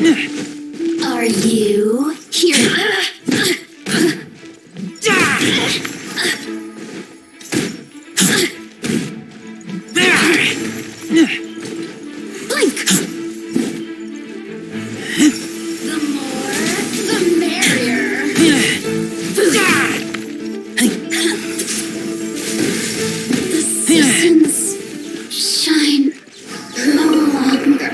Are you here? Blink! The more, the merrier. The seasons shine no longer.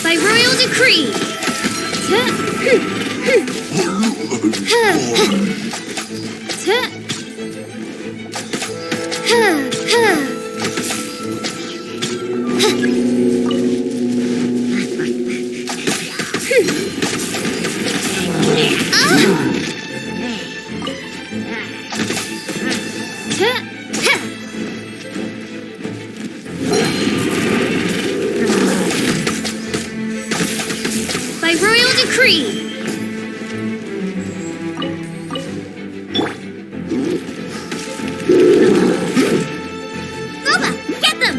By royal decree. By royal decree. Boba, get them!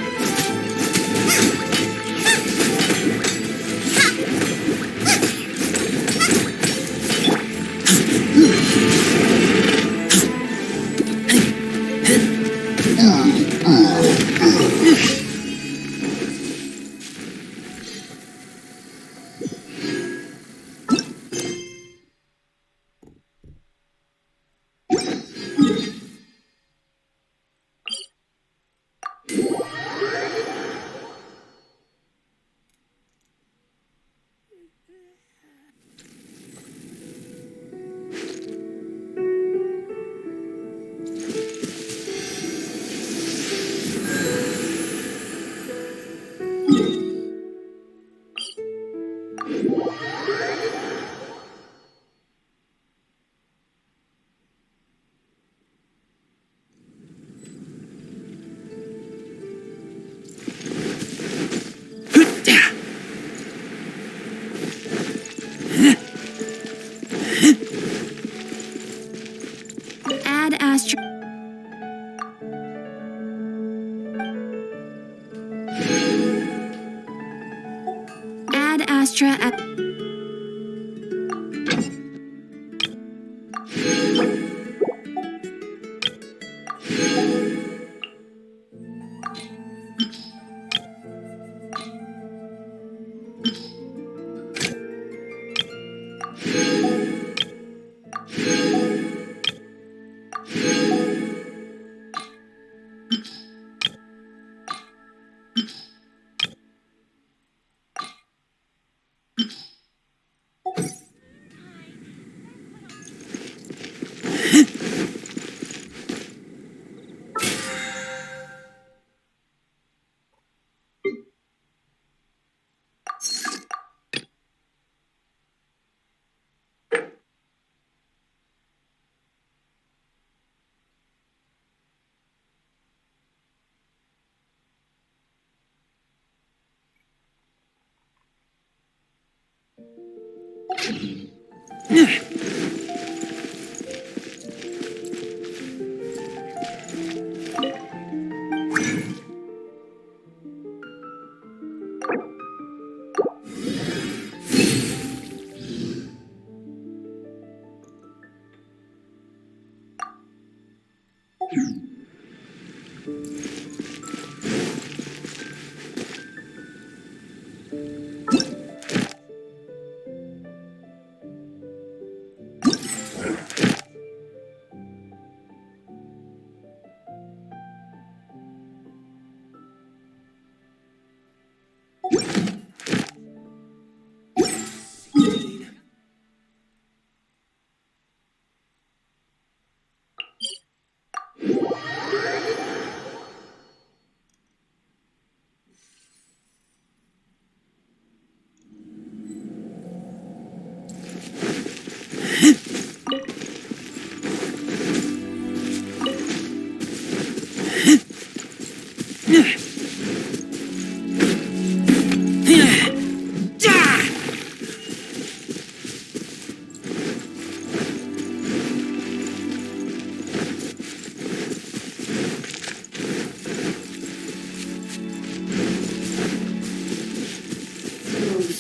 Add Astra. Add Astra.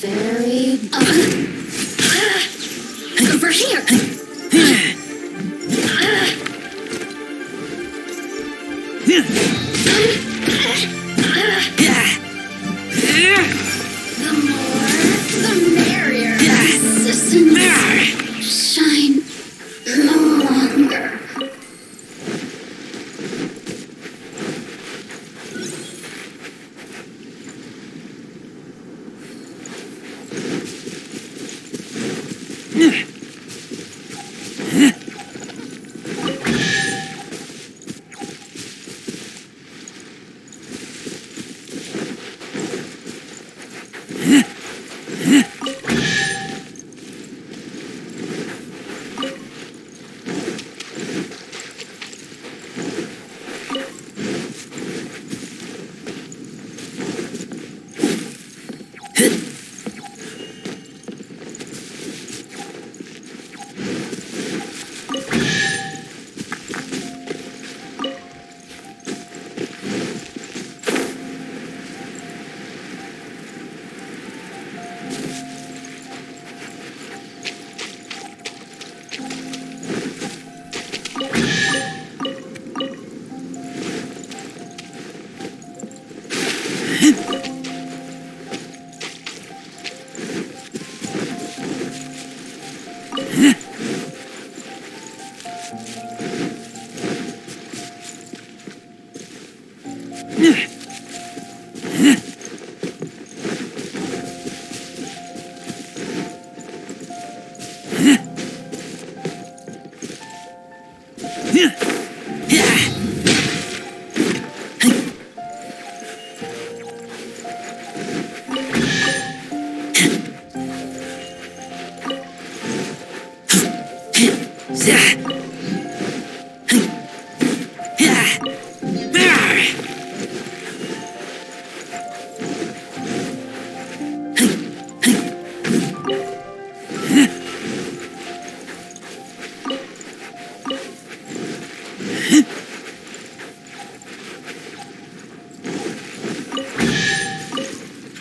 Very over here. The more, the merrier. Resistance shine no longer.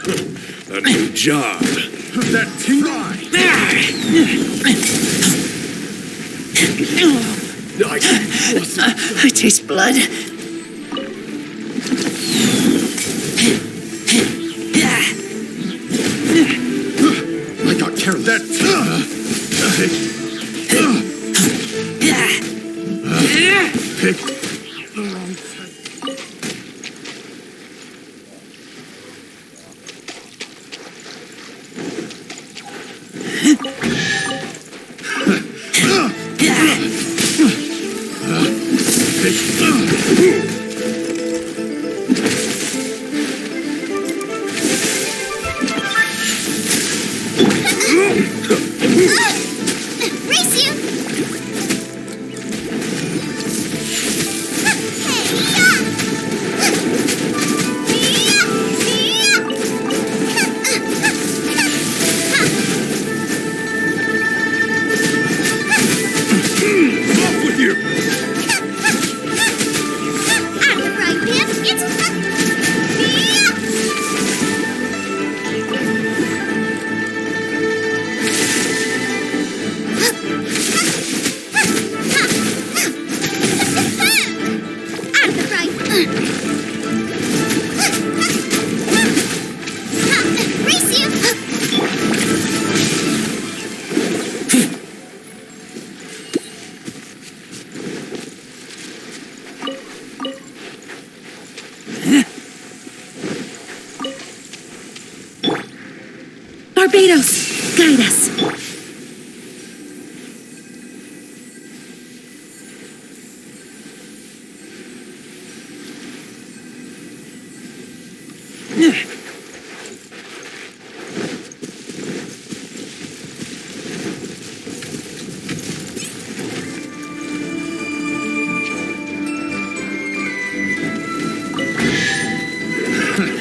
A new job. That tingle. I taste blood. I got careless. That pick. Race you! Off with you. I'm the right pimp. I'm the right. Race you! Barbados, guide us.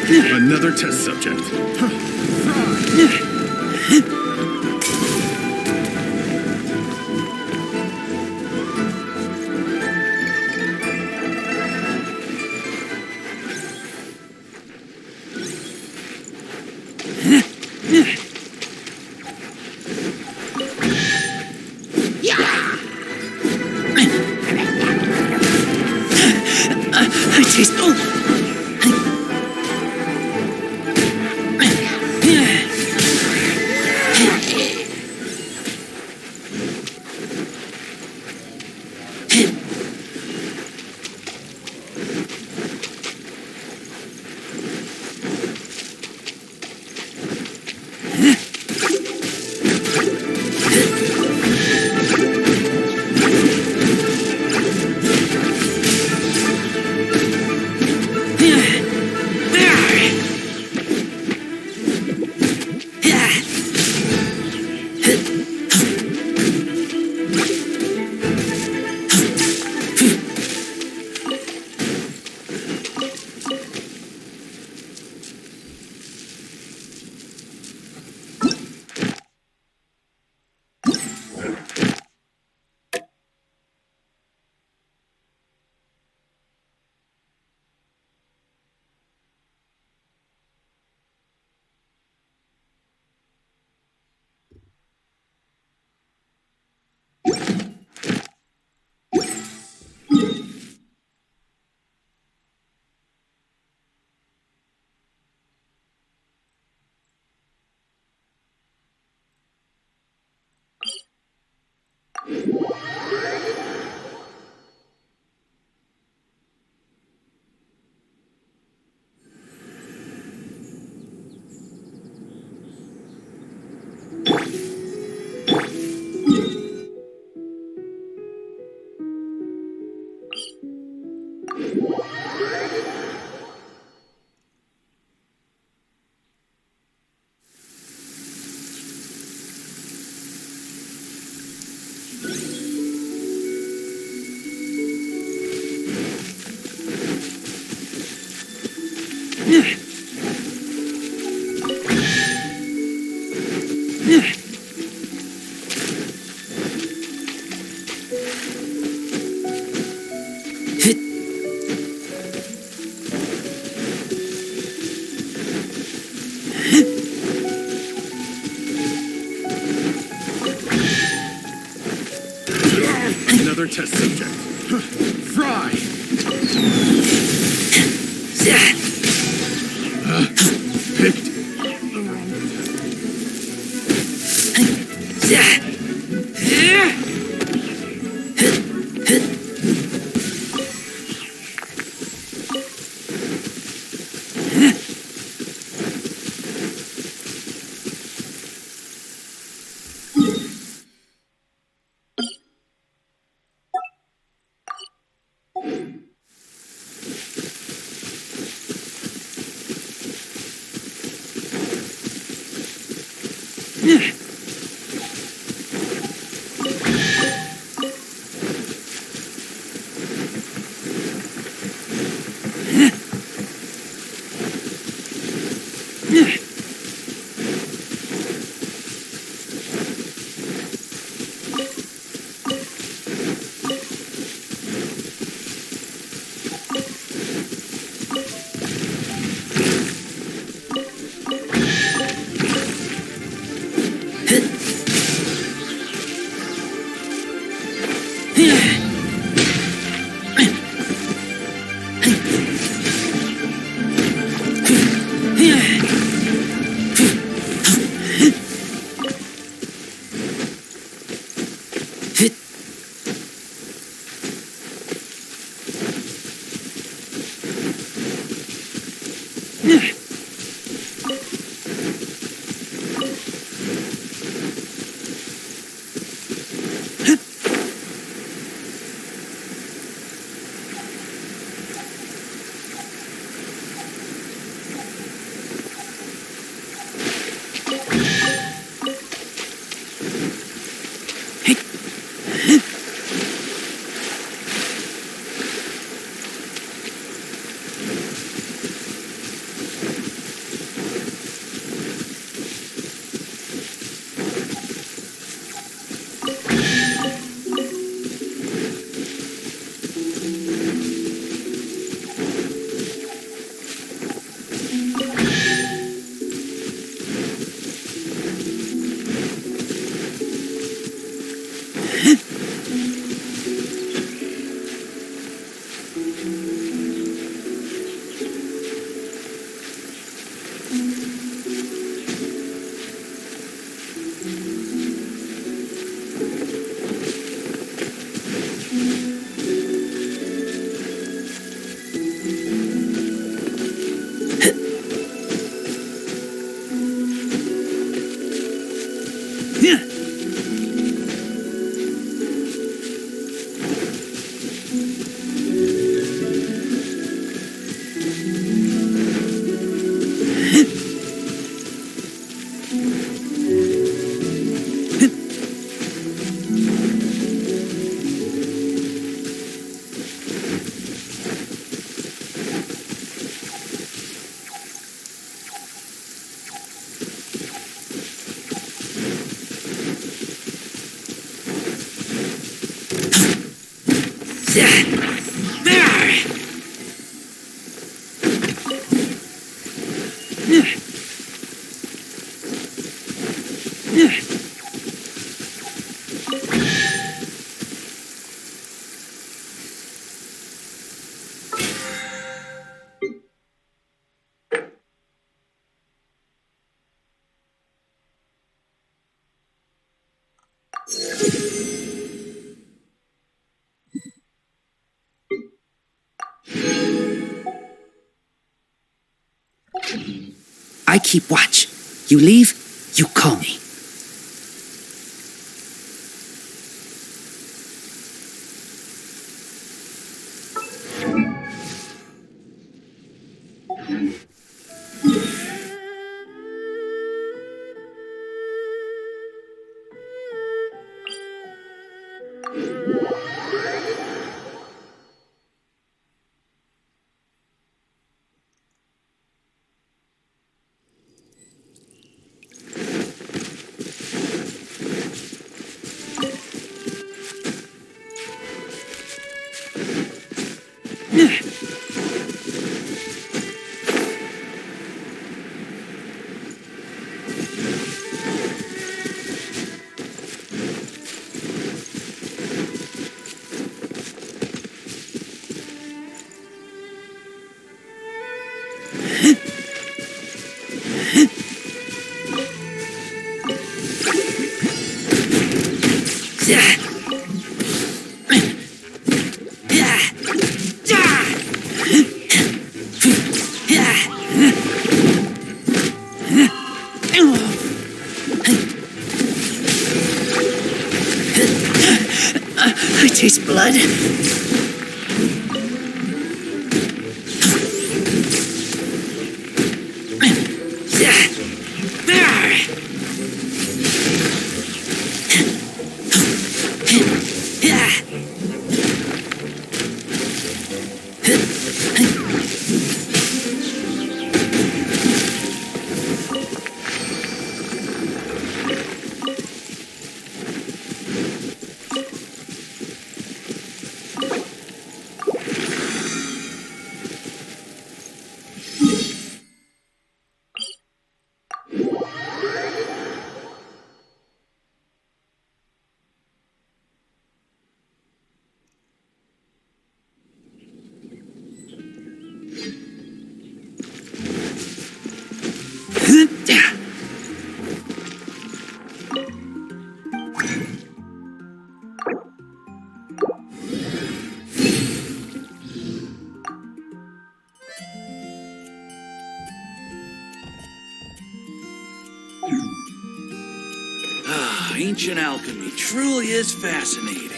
Another test subject. I taste. Oh. Another test subject. Fry! Picked. I keep watch. You leave, you call me. I taste blood. Ancient alchemy truly is fascinating.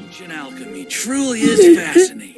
Ancient alchemy truly is fascinating.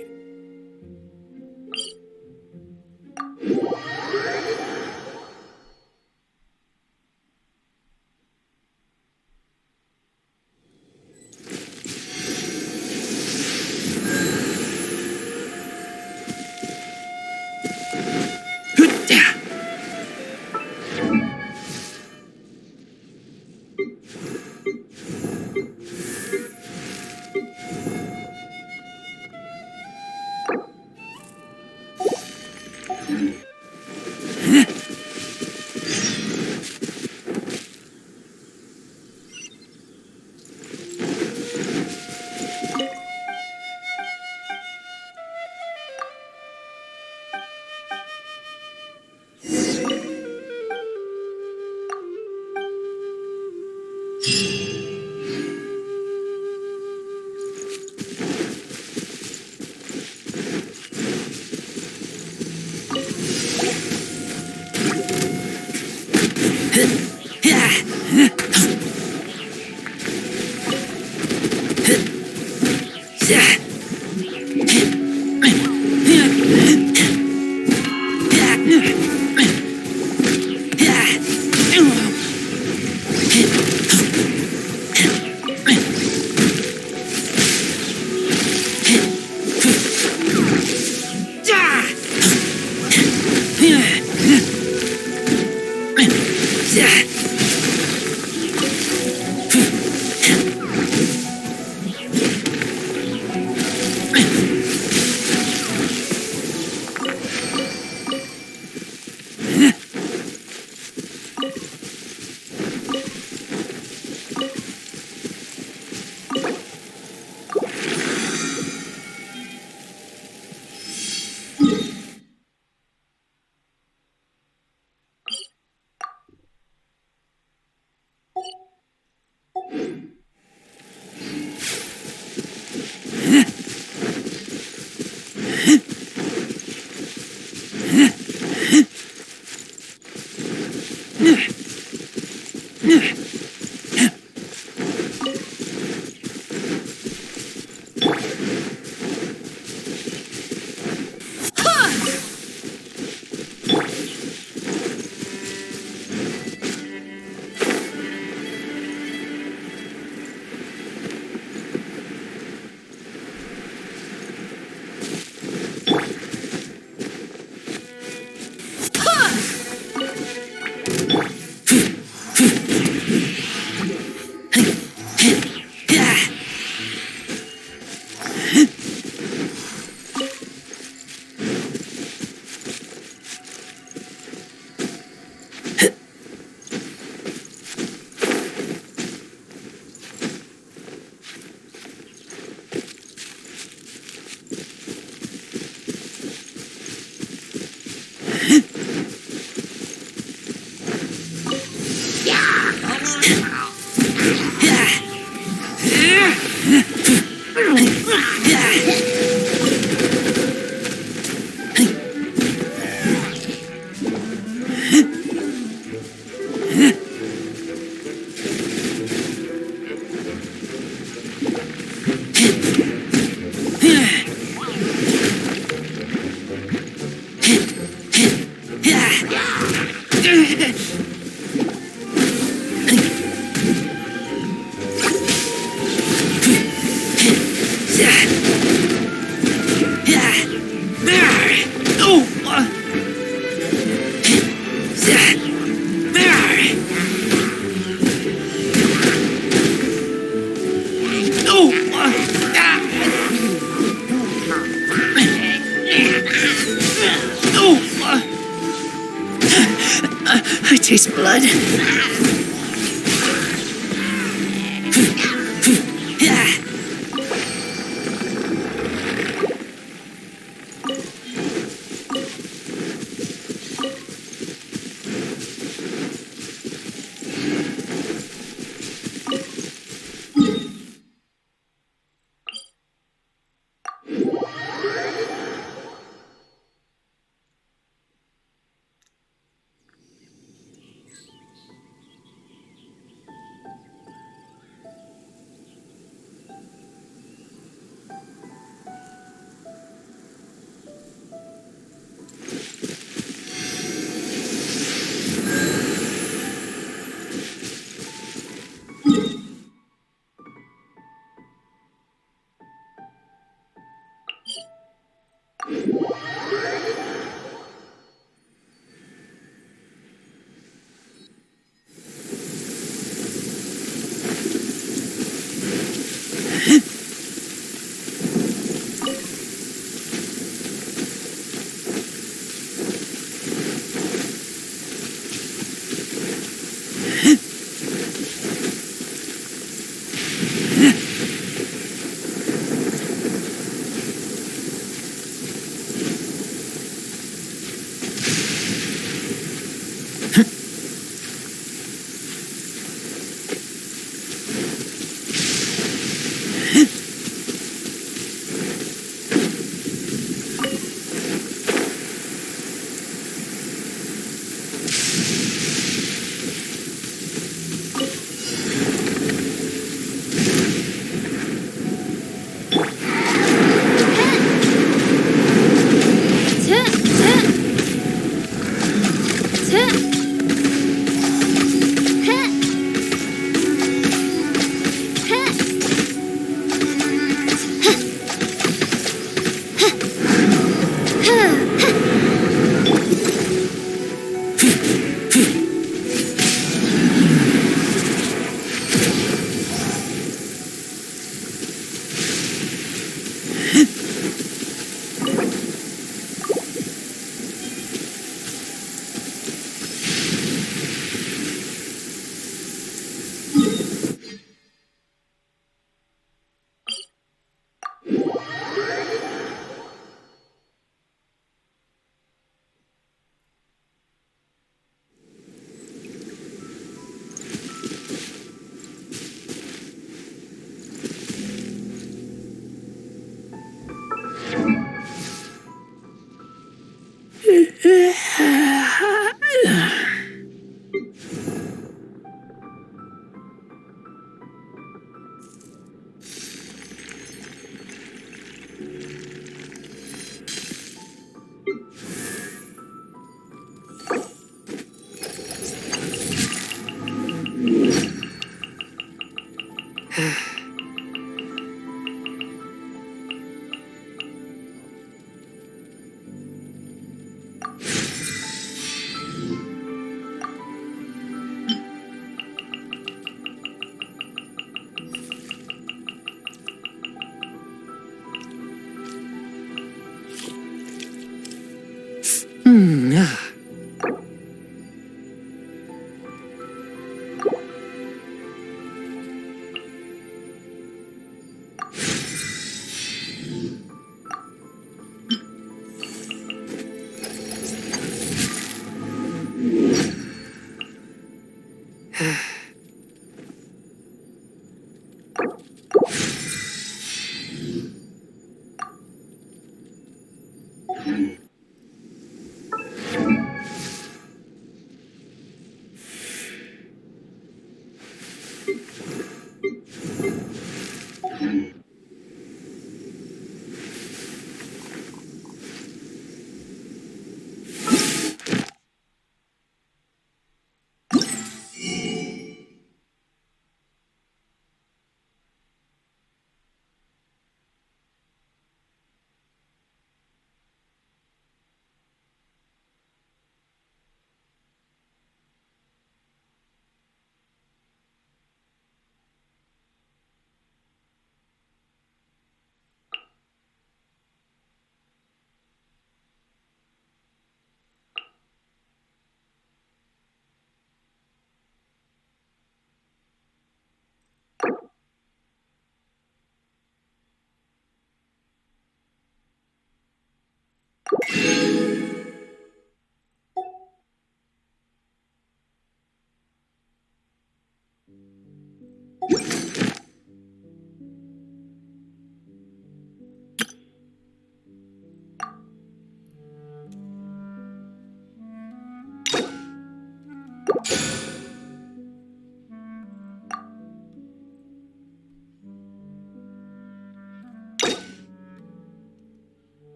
I taste blood.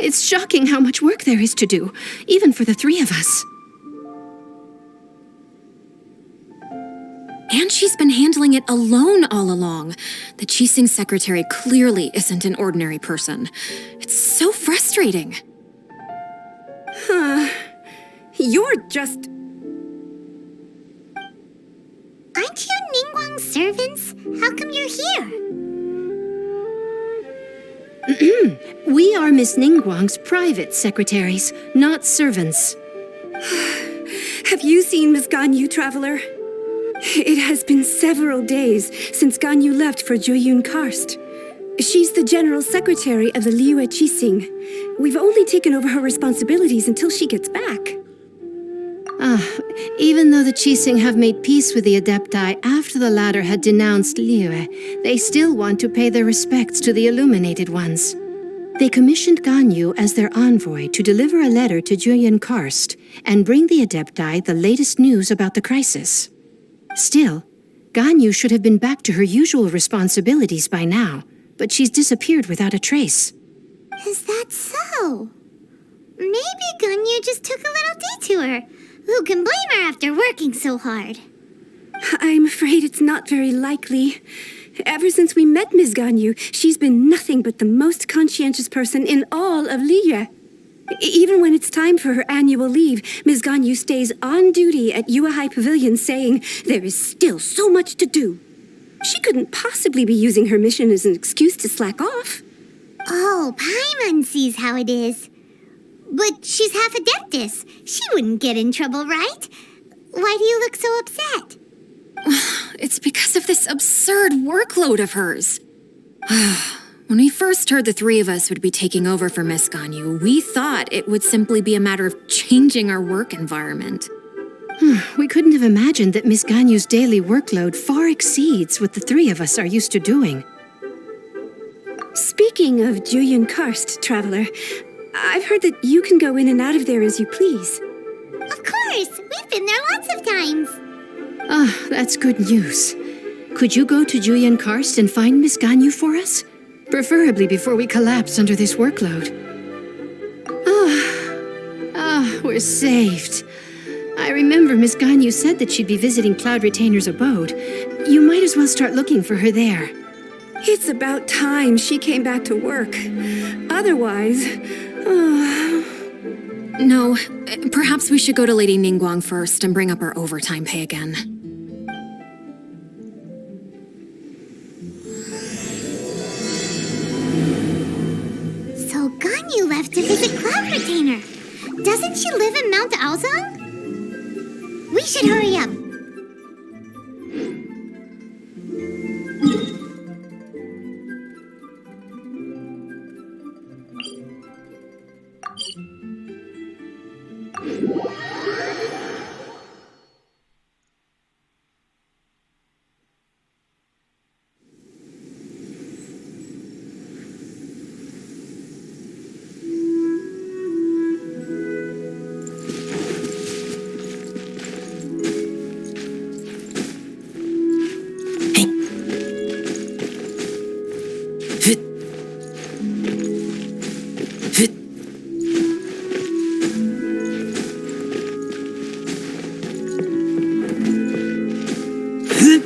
It's shocking how much work there is to do, even for the three of us. And she's been handling it alone all along. The Qixing secretary clearly isn't an ordinary person. It's so frustrating. You're just... Aren't you Ningguang's servants? How come you're here? We are Miss Ningguang's private secretaries, not servants. Have you seen Miss Ganyu, Traveler? It has been several days since Ganyu left for Jueyun Karst. She's the general secretary of the Liyue Qixing. We've only taken over her responsibilities until she gets back. Even though the Qixing have made peace with the Adepti after the latter had denounced Liyue, they still want to pay their respects to the Illuminated Ones. They commissioned Ganyu as their envoy to deliver a letter to Jueyun Karst and bring the Adepti the latest news about the crisis. Still, Ganyu should have been back to her usual responsibilities by now, but she's disappeared without a trace. Is that so? Maybe Ganyu just took a little detour. Who can blame her after working so hard? I'm afraid it's not very likely. Ever since we met Ms. Ganyu, she's been nothing but the most conscientious person in all of Liyue. Even when it's time for her annual leave, Ms. Ganyu stays on duty at Yuehai Pavilion saying there is still so much to do. She couldn't possibly be using her mission as an excuse to slack off. Oh, Paimon sees how it is. But she's half Adeptus. She wouldn't get in trouble, right? Why do you look so upset? It's because of this absurd workload of hers. When we first heard the three of us would be taking over for Miss Ganyu, we thought it would simply be a matter of changing our work environment. We couldn't have imagined that Miss Ganyu's daily workload far exceeds what the three of us are used to doing. Speaking of Jueyun Karst, Traveler, I've heard that you can go in and out of there as you please. Of course! We've been there lots of times. That's good news. Could you go to Jueyun Karst and find Miss Ganyu for us? Preferably before we collapse under this workload. We're saved. I remember Miss Ganyu said that she'd be visiting Cloud Retainer's abode. You might as well start looking for her there. It's about time she came back to work. Otherwise... No, perhaps we should go to Lady Ningguang first and bring up our overtime pay again. So Ganyu left to visit Cloud Retainer. Doesn't she live in Mount Aozang? We should hurry up. The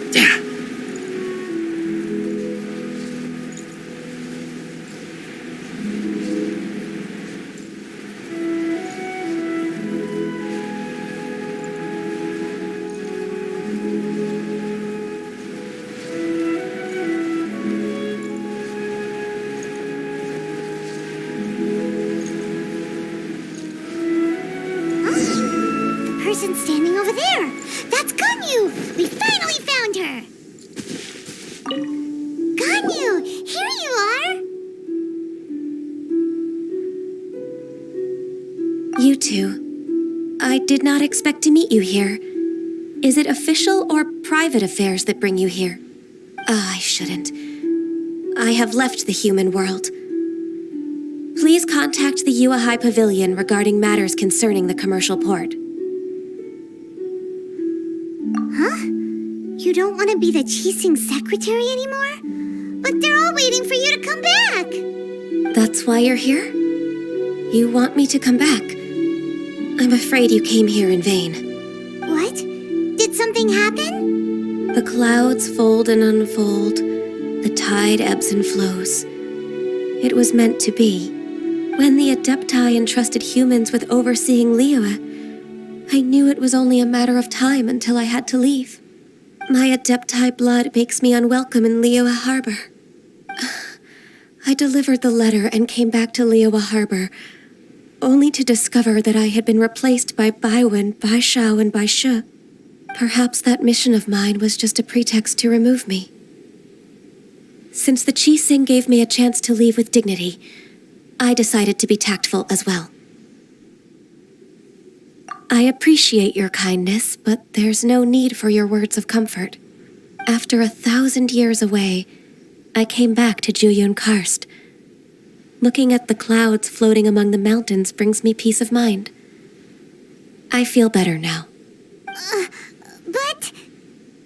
person standing over there. That's Ganyu. We finally found her. Ganyu, here you are. You two. I did not expect to meet you here. Is it official or private affairs that bring you here? I shouldn't. I have left the human world. Please contact the Yua High Pavilion regarding matters concerning the commercial port. Huh? You don't want to be the Qixing secretary anymore? But they're all waiting for you to come back. That's why you're here? You want me to come back? I'm afraid you came here in vain. What? Did something happen? The clouds fold and unfold. The tide ebbs and flows. It was meant to be. When the Adepti entrusted humans with overseeing Liyue, I knew it was only a matter of time until I had to leave. My Adepti blood makes me unwelcome in Liyue Harbor. I delivered the letter and came back to Liyue Harbor, only to discover that I had been replaced by Baiwen, Baishao, and Baishu. Perhaps that mission of mine was just a pretext to remove me. Since the Qixing gave me a chance to leave with dignity, I decided to be tactful as well. I appreciate your kindness, but there's no need for your words of comfort. After 1,000 years away, I came back to Juyun Karst. Looking at the clouds floating among the mountains brings me peace of mind. I feel better now. But...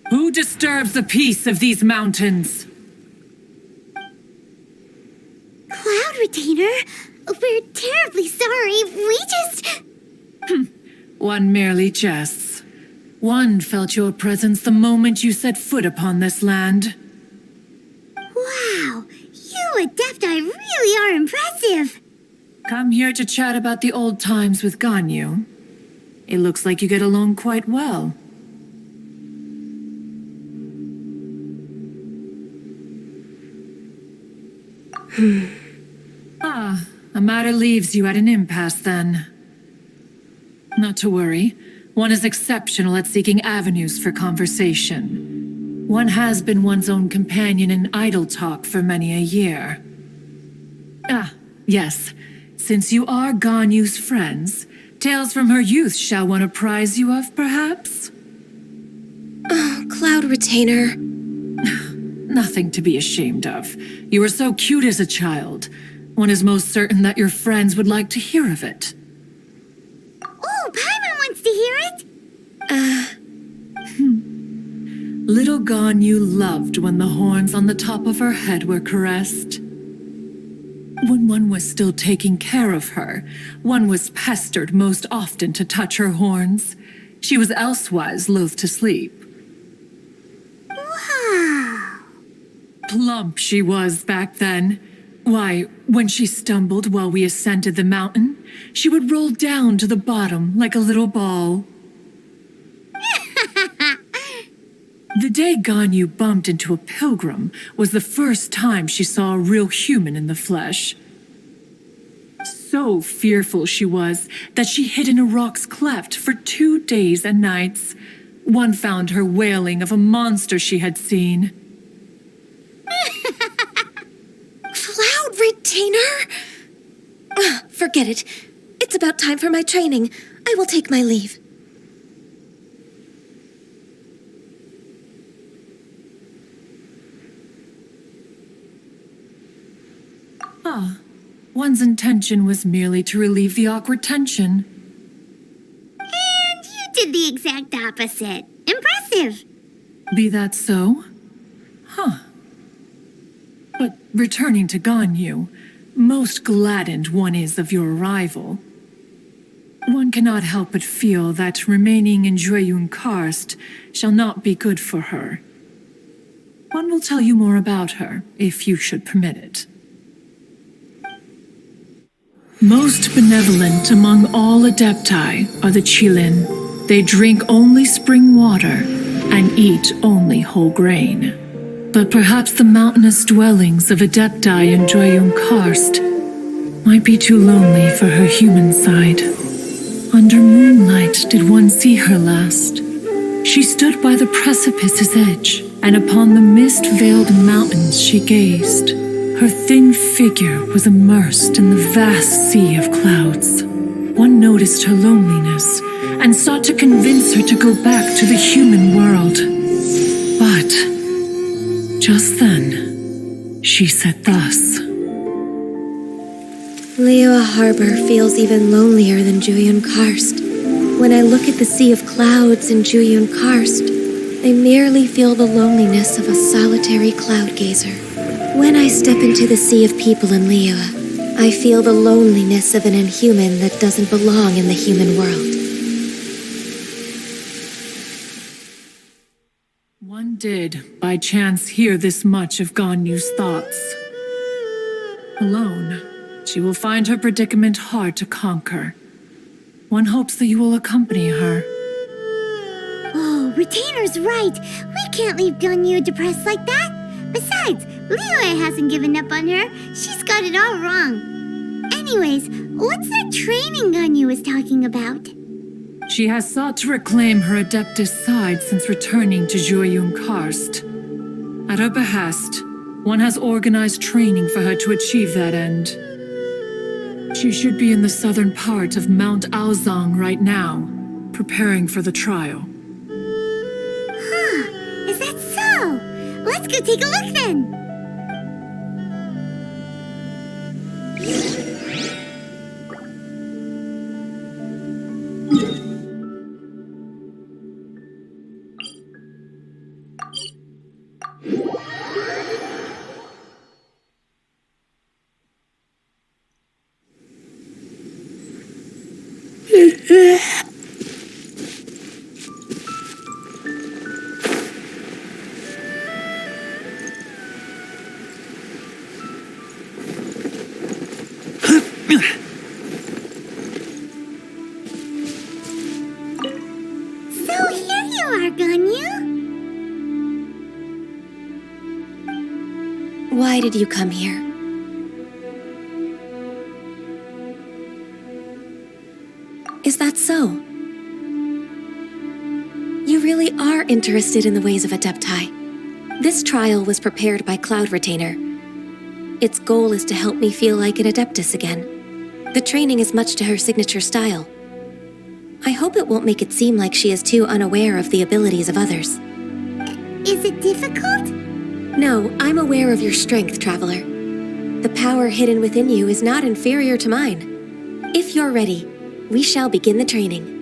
Who disturbs the peace of these mountains? Cloud Retainer, we're terribly sorry. We just... One merely jests. One felt your presence the moment you set foot upon this land. Wow, you Adepti really are impressive. Come here to chat about the old times with Ganyu. It looks like you get along quite well. A matter leaves you at an impasse then. Not to worry. One is exceptional at seeking avenues for conversation. One has been one's own companion in idle talk for many a year. Yes. Since you are Ganyu's friends, tales from her youth shall one apprise you of, perhaps? Cloud Retainer. Nothing to be ashamed of. You were so cute as a child. One is most certain that your friends would like to hear of it. Oh, Paimon wants to hear it. Little Ganyu loved when the horns on the top of her head were caressed. When one was still taking care of her, one was pestered most often to touch her horns. She was elsewise loath to sleep. Wow. Plump she was back then. Why, when she stumbled while we ascended the mountain, she would roll down to the bottom like a little ball. The day Ganyu bumped into a pilgrim was the first time she saw a real human in the flesh. So fearful she was that she hid in a rock's cleft for 2 days and nights. One found her wailing of a monster she had seen. Cloud Retainer? Forget it. It's about time for my training. I will take my leave. One's intention was merely to relieve the awkward tension. And you did the exact opposite. Impressive. Be that so? But returning to Ganyu, most gladdened one is of your arrival. One cannot help but feel that remaining in Jueyun Karst shall not be good for her. One will tell you more about her, if you should permit it. Most benevolent among all Adepti are the Qilin. They drink only spring water and eat only whole grain. But perhaps the mountainous dwellings of Adepti in Jueyun Karst might be too lonely for her human side. Under moonlight did one see her last. She stood by the precipice's edge, and upon the mist-veiled mountains she gazed. Her thin figure was immersed in the vast sea of clouds. One noticed her loneliness and sought to convince her to go back to the human world. But just then, she said thus. Liyue Harbor feels even lonelier than Jueyun Karst. When I look at the sea of clouds in Jueyun Karst, I merely feel the loneliness of a solitary cloud gazer. When I step into the sea of people in Liyue, I feel the loneliness of an inhuman that doesn't belong in the human world. One did, by chance, hear this much of Ganyu's thoughts. Alone, she will find her predicament hard to conquer. One hopes that you will accompany her. Oh, Retainer's right. We can't leave Ganyu depressed like that. Besides, Liyue hasn't given up on her. She's got it all wrong. Anyways, what's that training Ganyu was talking about? She has sought to reclaim her Adeptus side since returning to Jueyun Karst. At her behest, one has organized training for her to achieve that end. She should be in the southern part of Mount Aozang right now, preparing for the trial. Huh, is that so? Let's go take a look then. So here you are, Ganyu. Why did you come here? Is that so? You really are interested in the ways of Adepti. This trial was prepared by Cloud Retainer. Its goal is to help me feel like an Adeptus again. The training is much to her signature style. I hope it won't make it seem like she is too unaware of the abilities of others. Is it difficult? No, I'm aware of your strength, Traveler. The power hidden within you is not inferior to mine. If you're ready, we shall begin the training.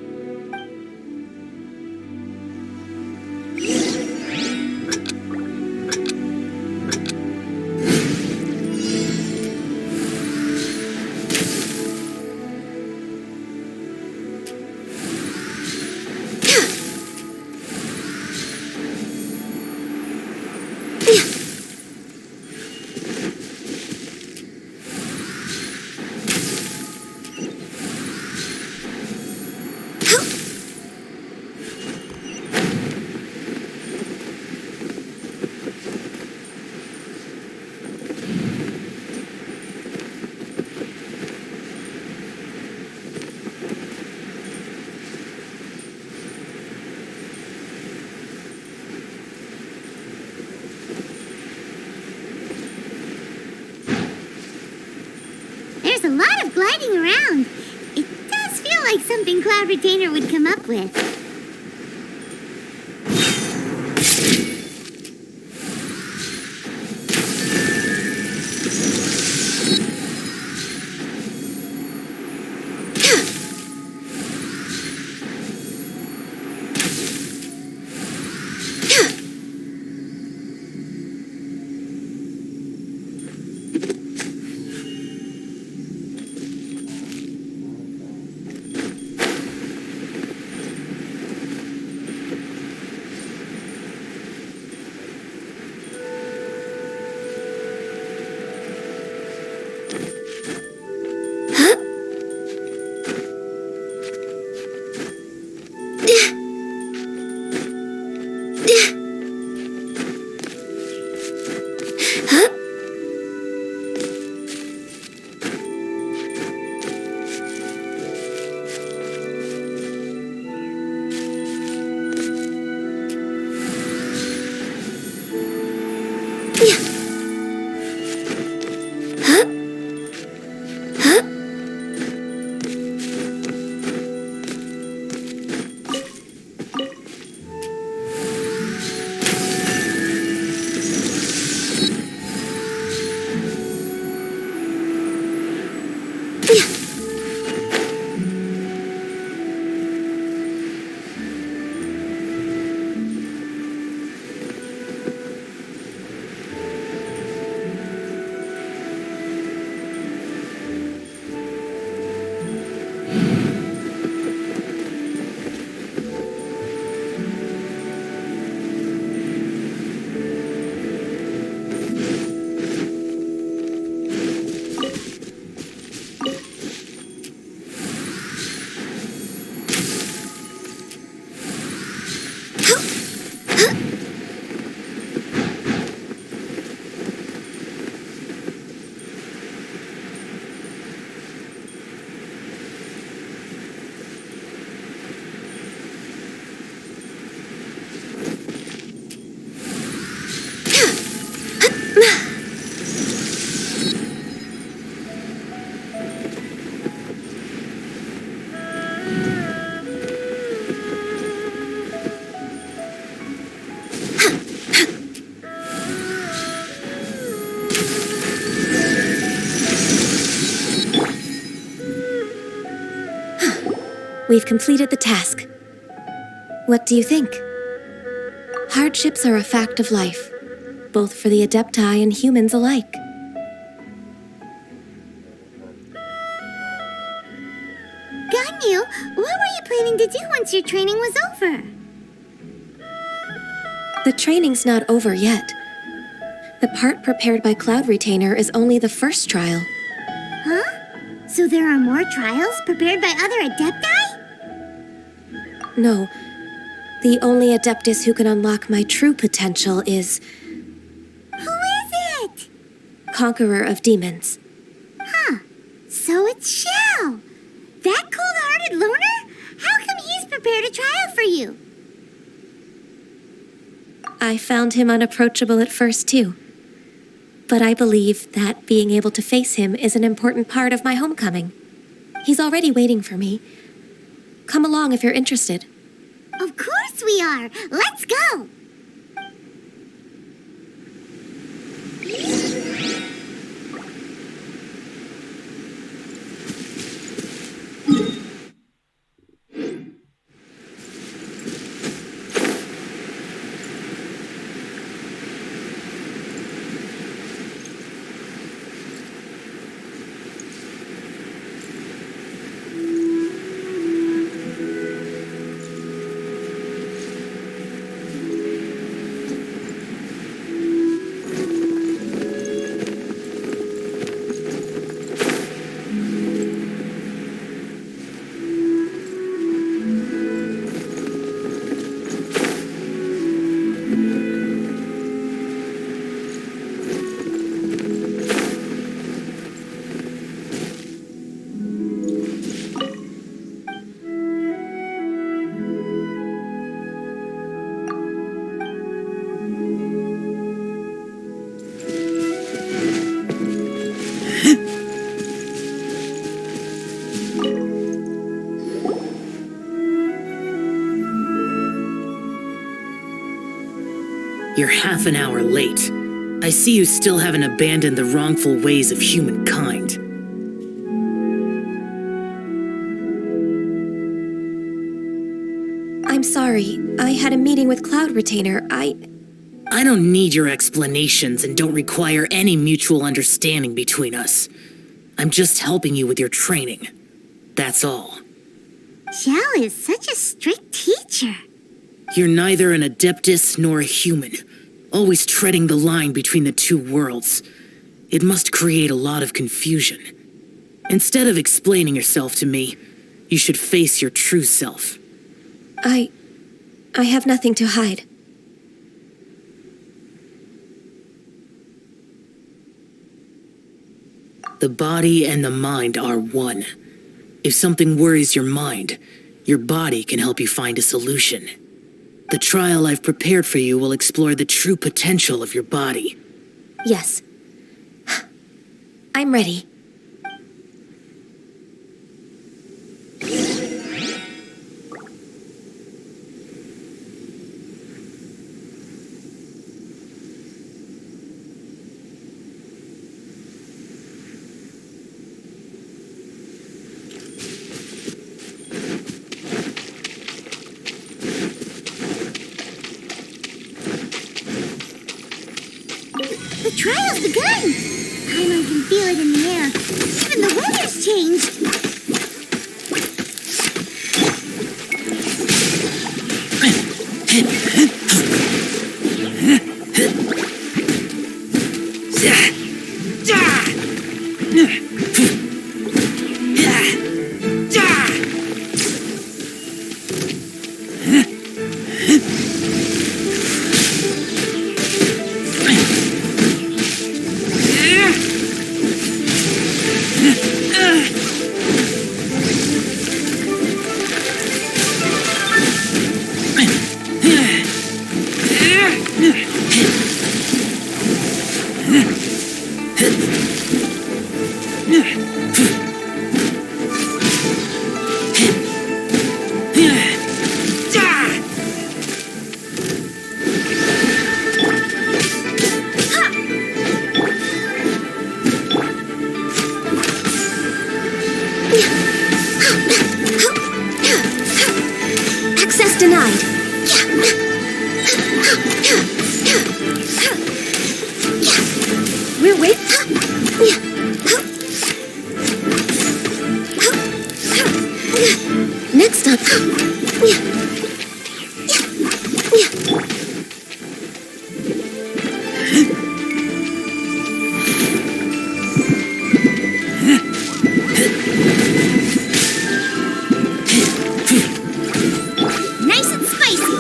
There's a lot of gliding around. It does feel like something Cloud Retainer would come up with. We've completed the task. What do you think? Hardships are a fact of life, both for the Adepti and humans alike. Ganyu, what were you planning to do once your training was over? The training's not over yet. The part prepared by Cloud Retainer is only the first trial. Huh? So there are more trials prepared by other Adepti? No. The only Adeptus who can unlock my true potential is... Who is it? Conqueror of Demons. Huh. So it's Shao. That cold-hearted loner? How come he's prepared a trial for you? I found him unapproachable at first, too. But I believe that being able to face him is an important part of my homecoming. He's already waiting for me. Come along if you're interested. Of course we are! Let's go! You're half an hour late. I see you still haven't abandoned the wrongful ways of humankind. I'm sorry. I had a meeting with Cloud Retainer. I don't need your explanations and don't require any mutual understanding between us. I'm just helping you with your training. That's all. Xiao is such a strict teacher. You're neither an Adeptus nor a human, always treading the line between the two worlds. It must create a lot of confusion. Instead of explaining yourself to me, you should face your true self. I have nothing to hide. The body and the mind are one. If something worries your mind, your body can help you find a solution. The trial I've prepared for you will explore the true potential of your body. Yes. I'm ready. The trial's begun! Paimon can feel it in the air. Even the weather's changed. Access denied. We're waiting. Next up. Nice and spicy.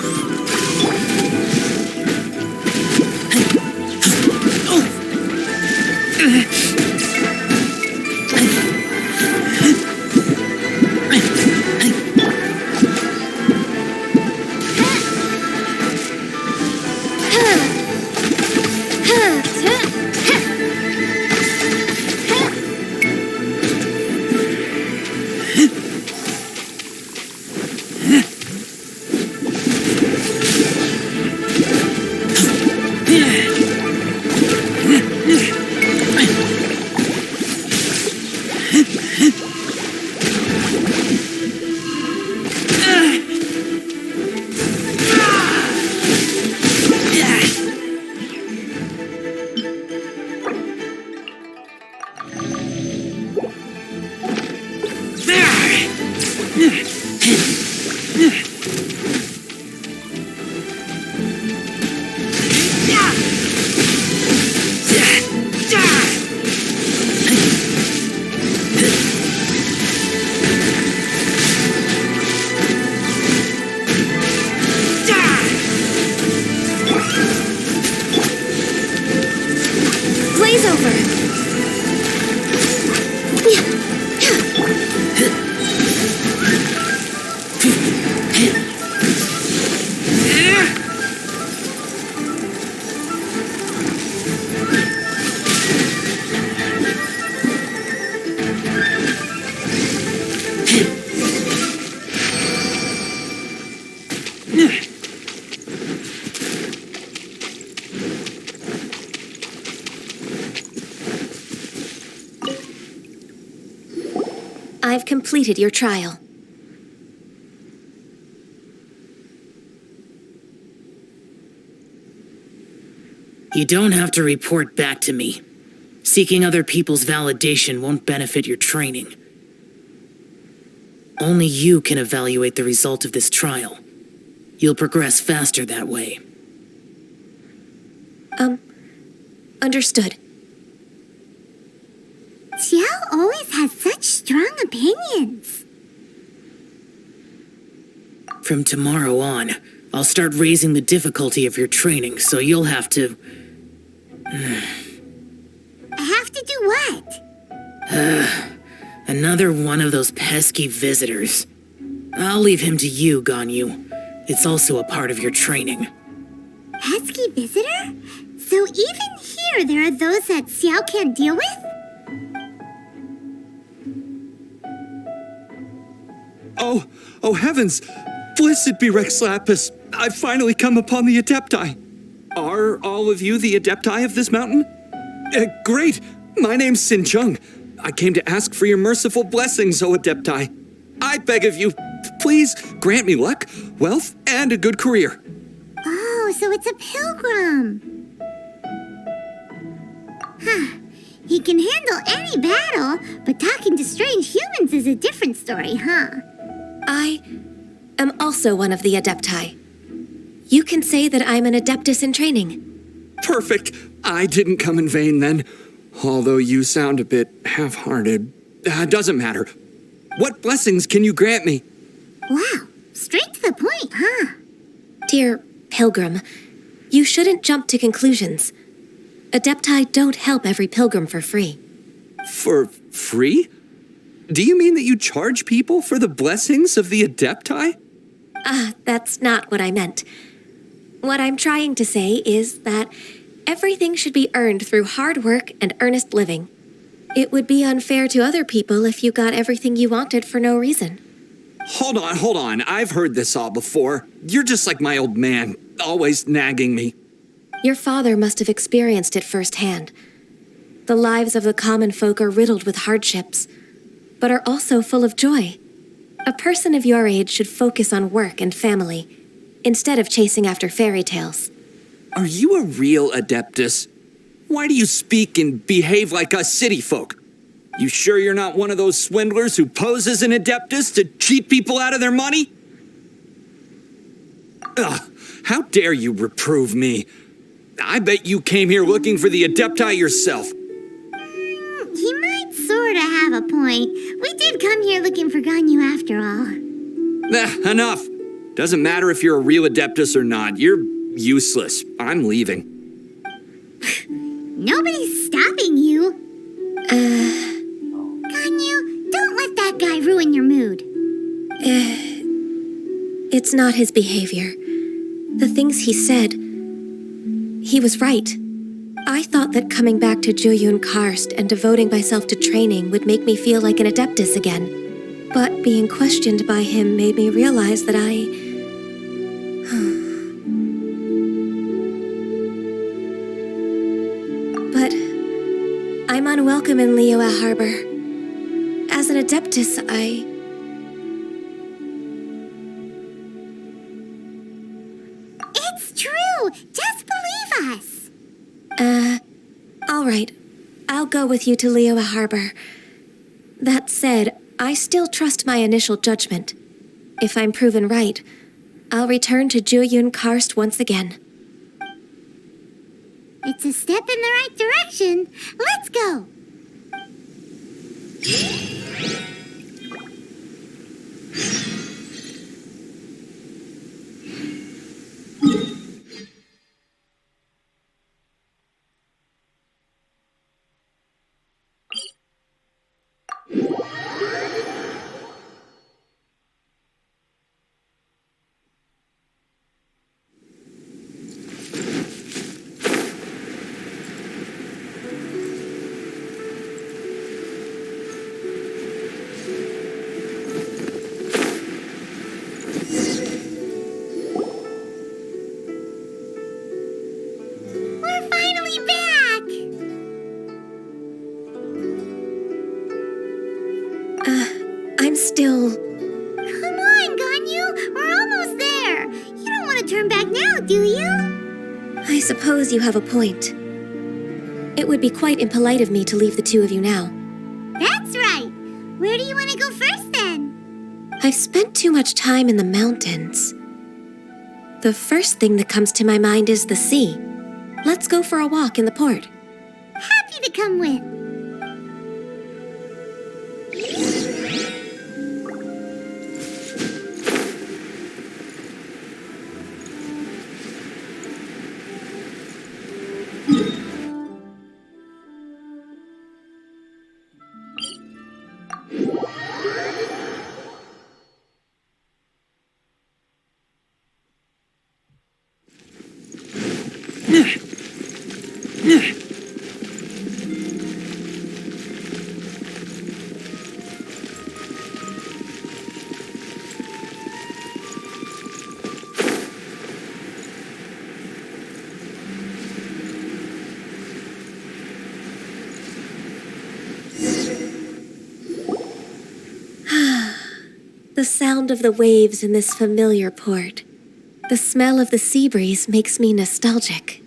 Blaze over. I've completed your trial. You don't have to report back to me. Seeking other people's validation won't benefit your training. Only you can evaluate the result of this trial. You'll progress faster that way. Understood. Xiao always has such strong opinions. From tomorrow on, I'll start raising the difficulty of your training, so you'll have to... I have to do what? Another one of those pesky visitors. I'll leave him to you, Ganyu. It's also a part of your training. Pesky visitor? So even here there are those that Xiao can't deal with? Oh heavens! Blessed be Rex Lapis! I've finally come upon the Adepti! Are all of you the Adepti of this mountain? Great! My name's Sin Chung. I came to ask for your merciful blessings, O Adepti. I beg of you, please grant me luck, wealth, and a good career. Oh, so it's a pilgrim. Huh. He can handle any battle, but talking to strange humans is a different story, huh? I am also one of the Adepti. You can say that I'm an Adeptus in training. Perfect. I didn't come in vain then. Although you sound a bit half-hearted. Doesn't matter. What blessings can you grant me? Wow, straight to the point, huh? Dear Pilgrim, you shouldn't jump to conclusions. Adepti don't help every pilgrim for free. For free? Do you mean that you charge people for the blessings of the Adepti? That's not what I meant. What I'm trying to say is that everything should be earned through hard work and earnest living. It would be unfair to other people if you got everything you wanted for no reason. Hold on. I've heard this all before. You're just like my old man, always nagging me. Your father must have experienced it firsthand. The lives of the common folk are riddled with hardships, but are also full of joy. A person of your age should focus on work and family, instead of chasing after fairy tales. Are you a real Adeptus? Why do you speak and behave like us city folk? You sure you're not one of those swindlers who pose as an Adeptus to cheat people out of their money? Ugh, how dare you reprove me? I bet you came here looking for the Adepti yourself. He might sorta have a point. We did come here looking for Ganyu after all. Enough. Doesn't matter if you're a real Adeptus or not. You're useless. I'm leaving. Nobody's stopping you. Ganyu, don't let that guy ruin your mood. It's not his behavior. The things he said, he was right. I thought that coming back to Jueyun Karst and devoting myself to training would make me feel like an Adeptus again. But being questioned by him made me realize that But I'm unwelcome in Liyue Harbor. As an Adeptus, It's true! Just believe us! All right. I'll go with you to Liyue Harbor. That said, I still trust my initial judgment. If I'm proven right, I'll return to Jueyun Karst once again. It's a step in the right direction. Let's go! We're finally back! I'm still... Come on, Ganyu! We're almost there! You don't want to turn back now, do you? I suppose you have a point. It would be quite impolite of me to leave the two of you now. That's right! Where do you want to go first, then? I've spent too much time in the mountains. The first thing that comes to my mind is the sea. Let's go for a walk in the port. Happy to come with. The sound of the waves in this familiar port. The smell of the sea breeze makes me nostalgic.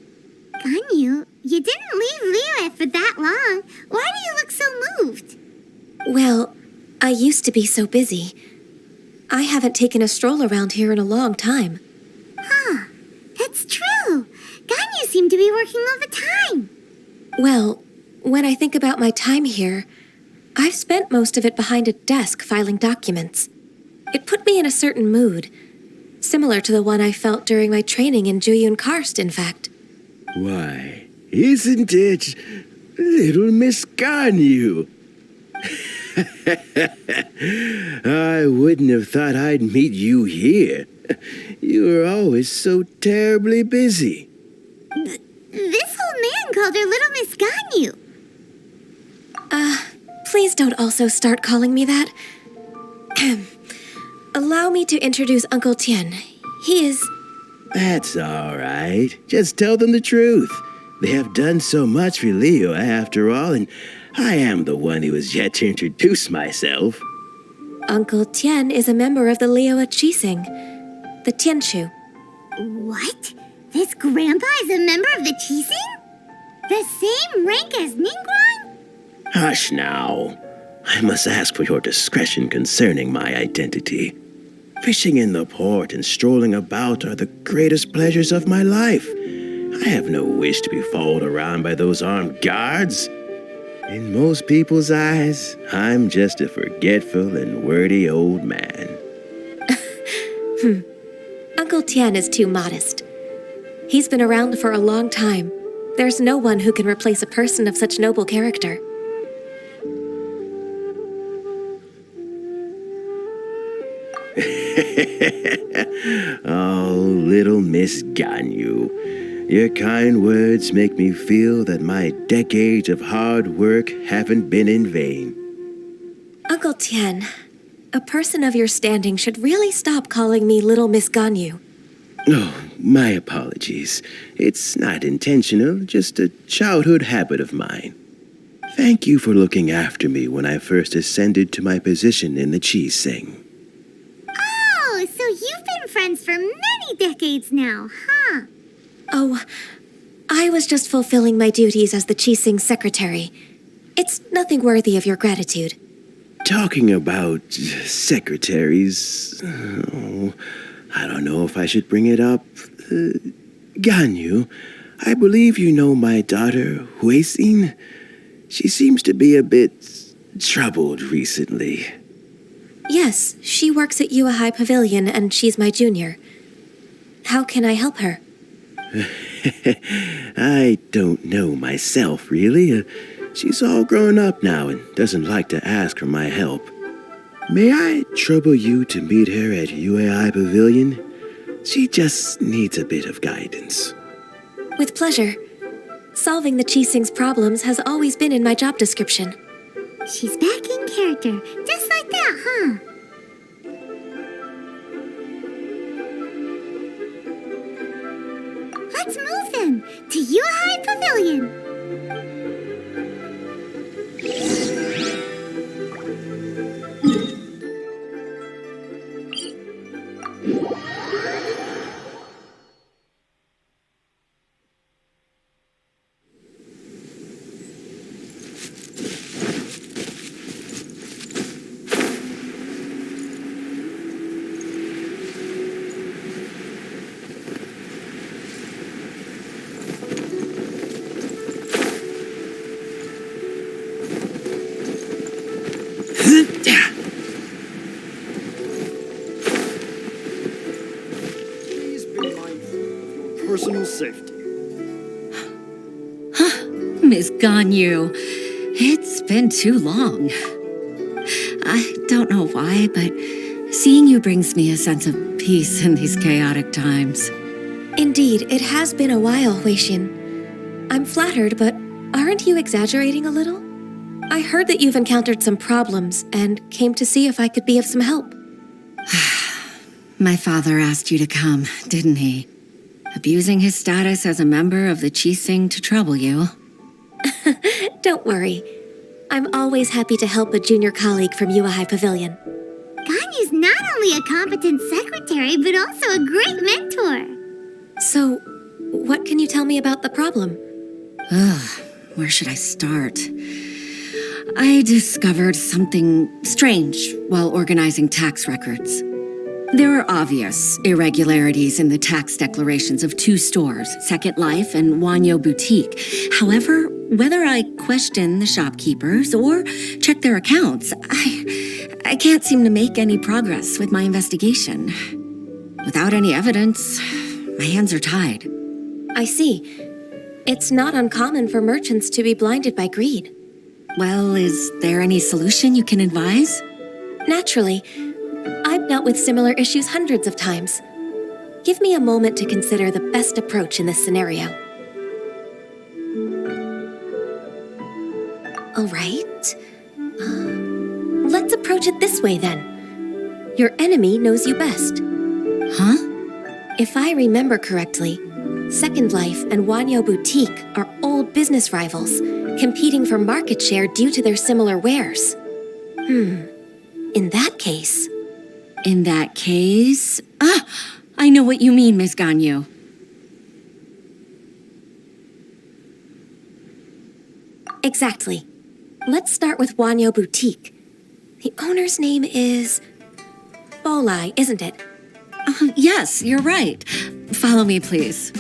Ganyu, you didn't leave Liyue for that long. Why do you look so moved? Well, I used to be so busy. I haven't taken a stroll around here in a long time. Huh, that's true. Ganyu seemed to be working all the time. Well, when I think about my time here, I've spent most of it behind a desk filing documents. It put me in a certain mood, similar to the one I felt during my training in Juyun Karst, in fact. Why, isn't it little Miss Ganyu? I wouldn't have thought I'd meet you here. You were always so terribly busy. This old man called her Little Miss Ganyu. Please don't also start calling me that. Allow me to introduce Uncle Tian. He is... That's all right. Just tell them the truth. They have done so much for Liyue after all, and I am the one who has yet to introduce myself. Uncle Tian is a member of the Liyue Qixing, the Tianshu. What? This grandpa is a member of the Qixing? The same rank as Ningguang? Hush now. I must ask for your discretion concerning my identity. Fishing in the port and strolling about are the greatest pleasures of my life. I have no wish to be followed around by those armed guards. In most people's eyes, I'm just a forgetful and wordy old man. Uncle Tian is too modest. He's been around for a long time. There's no one who can replace a person of such noble character. Oh, little Miss Ganyu. Your kind words make me feel that my decades of hard work haven't been in vain. Uncle Tian, a person of your standing should really stop calling me Little Miss Ganyu. Oh, my apologies. It's not intentional, just a childhood habit of mine. Thank you for looking after me when I first ascended to my position in the Qixing. Oh, so you've been friends for many decades now, huh? Oh, I was just fulfilling my duties as the Qixing secretary. It's nothing worthy of your gratitude. Talking about secretaries, oh, I don't know if I should bring it up. Ganyu, I believe you know my daughter, Huixin. She seems to be a bit troubled recently. Yes, she works at Yua High Pavilion and she's my junior. How can I help her? I don't know myself, really. She's all grown up now and doesn't like to ask for my help. May I trouble you to meet her at UAI Pavilion? She just needs a bit of guidance. With pleasure. Solving the Qixing's problems has always been in my job description. She's back in character, just like that, huh? Let's move then to Yuhai Pavilion. Please be mindful of your personal safety. Miss Ganyu, it's been too long. I don't know why, but seeing you brings me a sense of peace in these chaotic times. Indeed, it has been a while, Huixin. I'm flattered, but aren't you exaggerating a little? I heard that you've encountered some problems and came to see if I could be of some help. My father asked you to come, didn't he? Abusing his status as a member of the Qixing to trouble you. Don't worry. I'm always happy to help a junior colleague from Yuehai Pavilion. Ganyu's not only a competent secretary, but also a great mentor. So, what can you tell me about the problem? Where should I start? I discovered something strange while organizing tax records. There are obvious irregularities in the tax declarations of 2 stores, Second Life and Wanyo Boutique. However, whether I question the shopkeepers or check their accounts, I can't seem to make any progress with my investigation. Without any evidence, my hands are tied. I see. It's not uncommon for merchants to be blinded by greed. Well, is there any solution you can advise? Naturally. I've dealt with similar issues hundreds of times. Give me a moment to consider the best approach in this scenario. All right. Let's approach it this way then. Your enemy knows you best. Huh? If I remember correctly, Second Life and Wanyo Boutique are old business rivals, competing for market share due to their similar wares. In that case... I know what you mean, Miss Ganyu. Exactly. Let's start with Wanyo Boutique. The owner's name is... Bolai, isn't it? Yes, you're right. Follow me, please.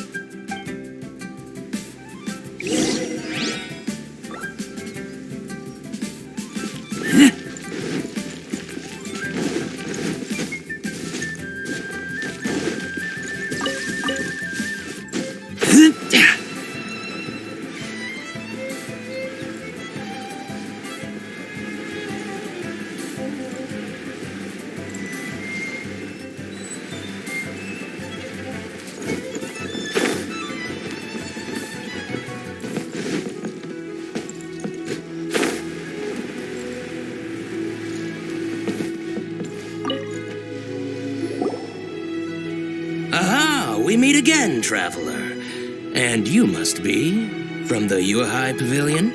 We meet again, traveler. And you must be from the Yuehai Pavilion?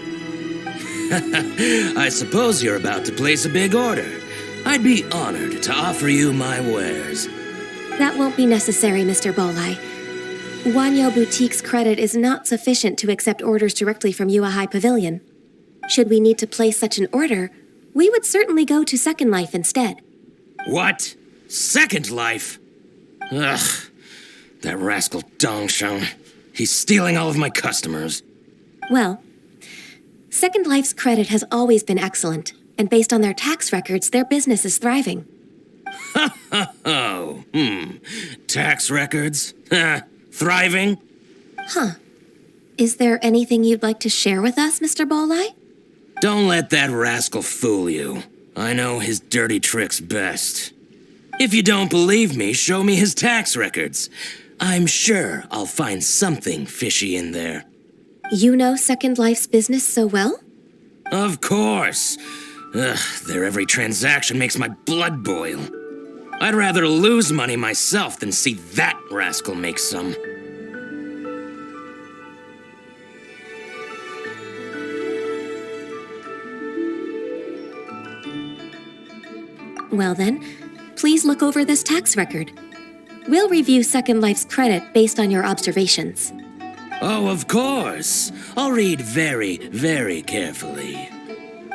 I suppose you're about to place a big order. I'd be honored to offer you my wares. That won't be necessary, Mr. Bolai. Wanyo Boutique's credit is not sufficient to accept orders directly from Yuehai Pavilion. Should we need to place such an order, we would certainly go to Second Life instead. What? Second Life? Ugh. That rascal Dongsheng. He's stealing all of my customers. Well, Second Life's credit has always been excellent, and based on their tax records, their business is thriving. Tax records? Thriving? Is there anything you'd like to share with us, Mr. Bolai? Don't let that rascal fool you. I know his dirty tricks best. If you don't believe me, show me his tax records. I'm sure I'll find something fishy in there. You know Second Life's business so well? Of course. Their every transaction makes my blood boil. I'd rather lose money myself than see that rascal make some. Well then, please look over this tax record. We'll review Second Life's credit based on your observations. Oh, of course. I'll read very, very carefully.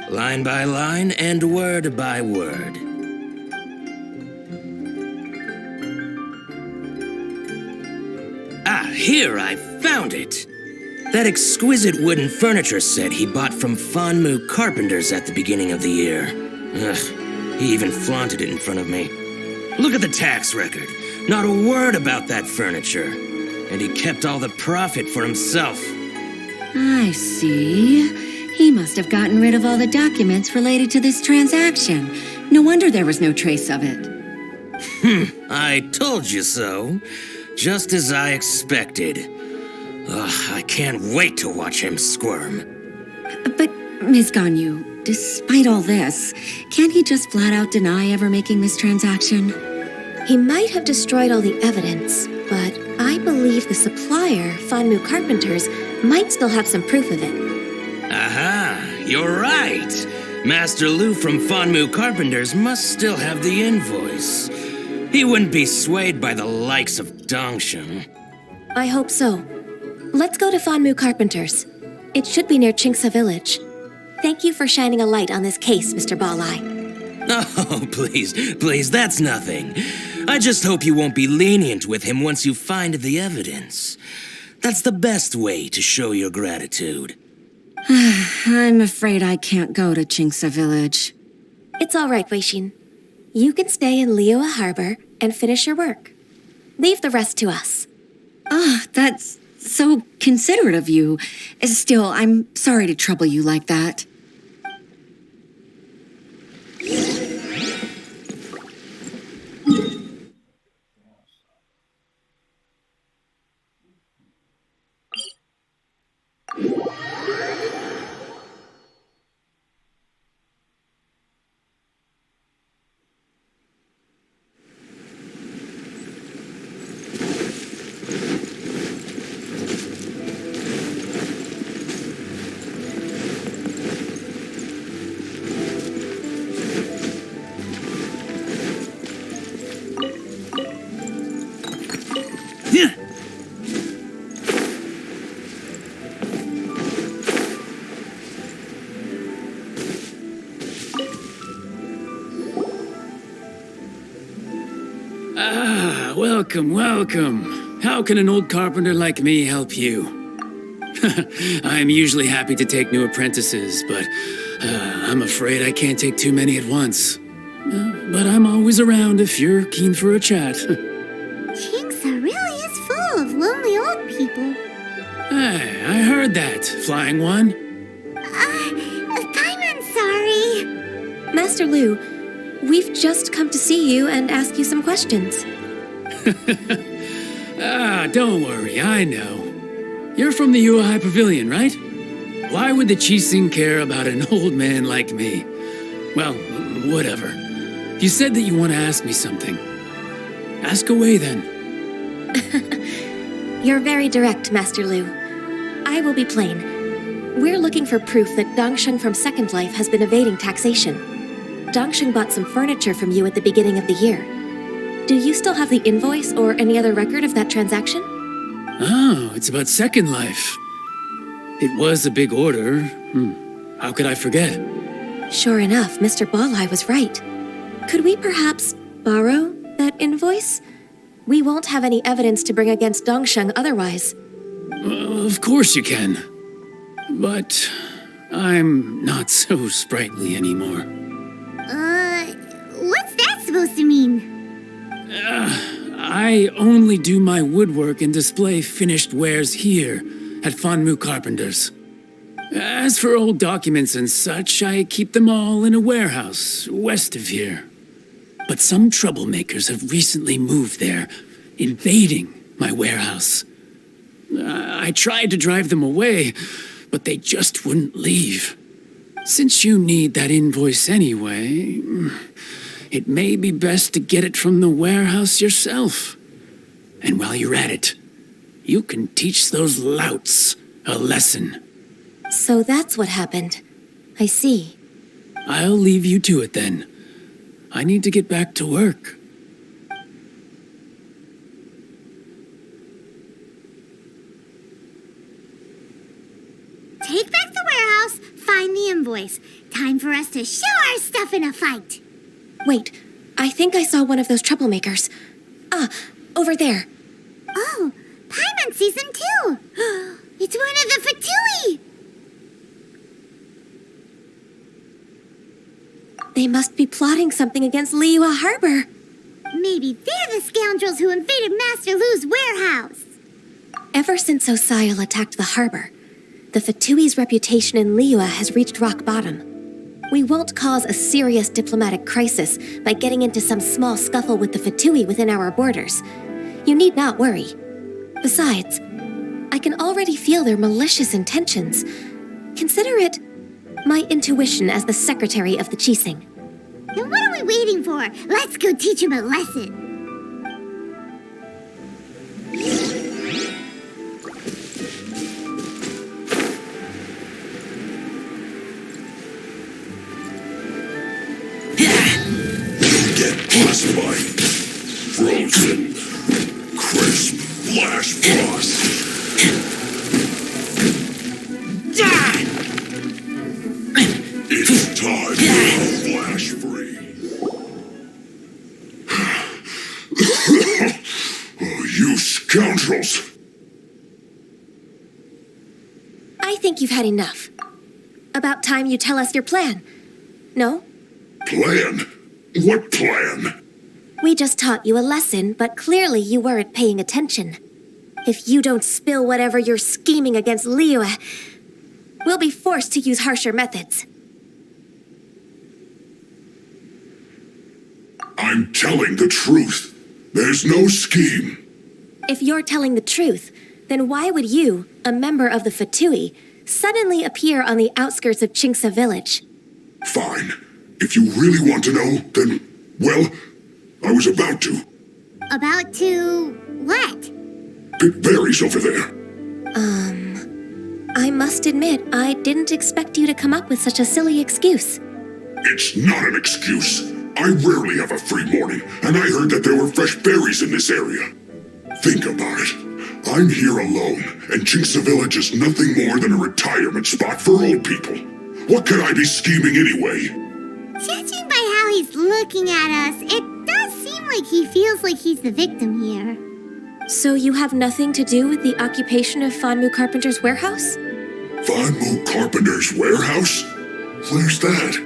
Line by line and word by word. Here, I found it. That exquisite wooden furniture set he bought from Fanmu Carpenters at the beginning of the year. He even flaunted it in front of me. Look at the tax record. Not a word about that furniture. And he kept all the profit for himself. I see. He must have gotten rid of all the documents related to this transaction. No wonder there was no trace of it. I told you so. Just as I expected. Ugh, I can't wait to watch him squirm. But, Ms. Ganyu, despite all this, can't he just flat out deny ever making this transaction? He might have destroyed all the evidence, but I believe the supplier, Fanmu Carpenters, might still have some proof of it. Aha, you're right. Master Lu from Fanmu Carpenters must still have the invoice. He wouldn't be swayed by the likes of Dongsheng. I hope so. Let's go to Fanmu Carpenters. It should be near Qingsa Village. Thank you for shining a light on this case, Mr. Balai. Oh, please, that's nothing. I just hope you won't be lenient with him once you find the evidence. That's the best way to show your gratitude. I'm afraid I can't go to Qingsa Village. It's all right, Weixin. You can stay in Liyue Harbor and finish your work. Leave the rest to us. That's so considerate of you. Still, I'm sorry to trouble you like that. Welcome. How can an old carpenter like me help you? I'm usually happy to take new apprentices, but I'm afraid I can't take too many at once. But I'm always around if you're keen for a chat. Qingsa really is full of lonely old people. Hey, I heard that, Flying One. I'm sorry. Master Lu, we've just come to see you and ask you some questions. Don't worry, I know. You're from the Yuehai Pavilion, right? Why would the Qixing care about an old man like me? Well, whatever. You said that you want to ask me something. Ask away, then. You're very direct, Master Lu. I will be plain. We're looking for proof that Dongsheng from Second Life has been evading taxation. Dongsheng bought some furniture from you at the beginning of the year. Do you still have the invoice or any other record of that transaction? Oh, it's about Second Life. It was a big order. How could I forget? Sure enough, Mr. Balai was right. Could we perhaps borrow that invoice? We won't have any evidence to bring against Dongsheng otherwise. Of course you can. But I'm not so sprightly anymore. What's that supposed to mean? I only do my woodwork and display finished wares here at Fanmu Carpenters. As for old documents and such, I keep them all in a warehouse west of here. But some troublemakers have recently moved there, invading my warehouse. I tried to drive them away, but they just wouldn't leave. Since you need that invoice anyway, it may be best to get it from the warehouse yourself. And while you're at it, you can teach those louts a lesson. So that's what happened. I see. I'll leave you to it then. I need to get back to work. Take back the warehouse, find the invoice. Time for us to show our stuff in a fight. Wait, I think I saw one of those troublemakers. Over there. Oh, Paimon sees them too. It's one of the Fatui. They must be plotting something against Liyue Harbor. Maybe they're the scoundrels who invaded Master Lu's warehouse. Ever since Osial attacked the harbor, the Fatui's reputation in Liyue has reached rock bottom. We won't cause a serious diplomatic crisis by getting into some small scuffle with the Fatui within our borders. You need not worry. Besides, I can already feel their malicious intentions. Consider it my intuition as the secretary of the Qixing. Then what are we waiting for? Let's go teach him a lesson. Get frostbite. Frozen. Crisp. Flash frost. It's time to flash free. Oh, you scoundrels! I think you've had enough. About time you tell us your plan. No? Plan? What plan? We just taught you a lesson, but clearly you weren't paying attention. If you don't spill whatever you're scheming against Liyue, we'll be forced to use harsher methods. I'm telling the truth. There's no scheme. If you're telling the truth, then why would you, a member of the Fatui, suddenly appear on the outskirts of Qingce village? Fine. If you really want to know, then, well, I was about to. About to what? Pick berries over there. I must admit, I didn't expect you to come up with such a silly excuse. It's not an excuse. I rarely have a free morning, and I heard that there were fresh berries in this area. Think about it. I'm here alone, and Qingce Village is nothing more than a retirement spot for old people. What could I be scheming anyway? Judging by how he's looking at us, it does seem like he feels like he's the victim here. So you have nothing to do with the occupation of Fanmu Carpenter's warehouse? Fanmu Carpenter's warehouse? Where's that?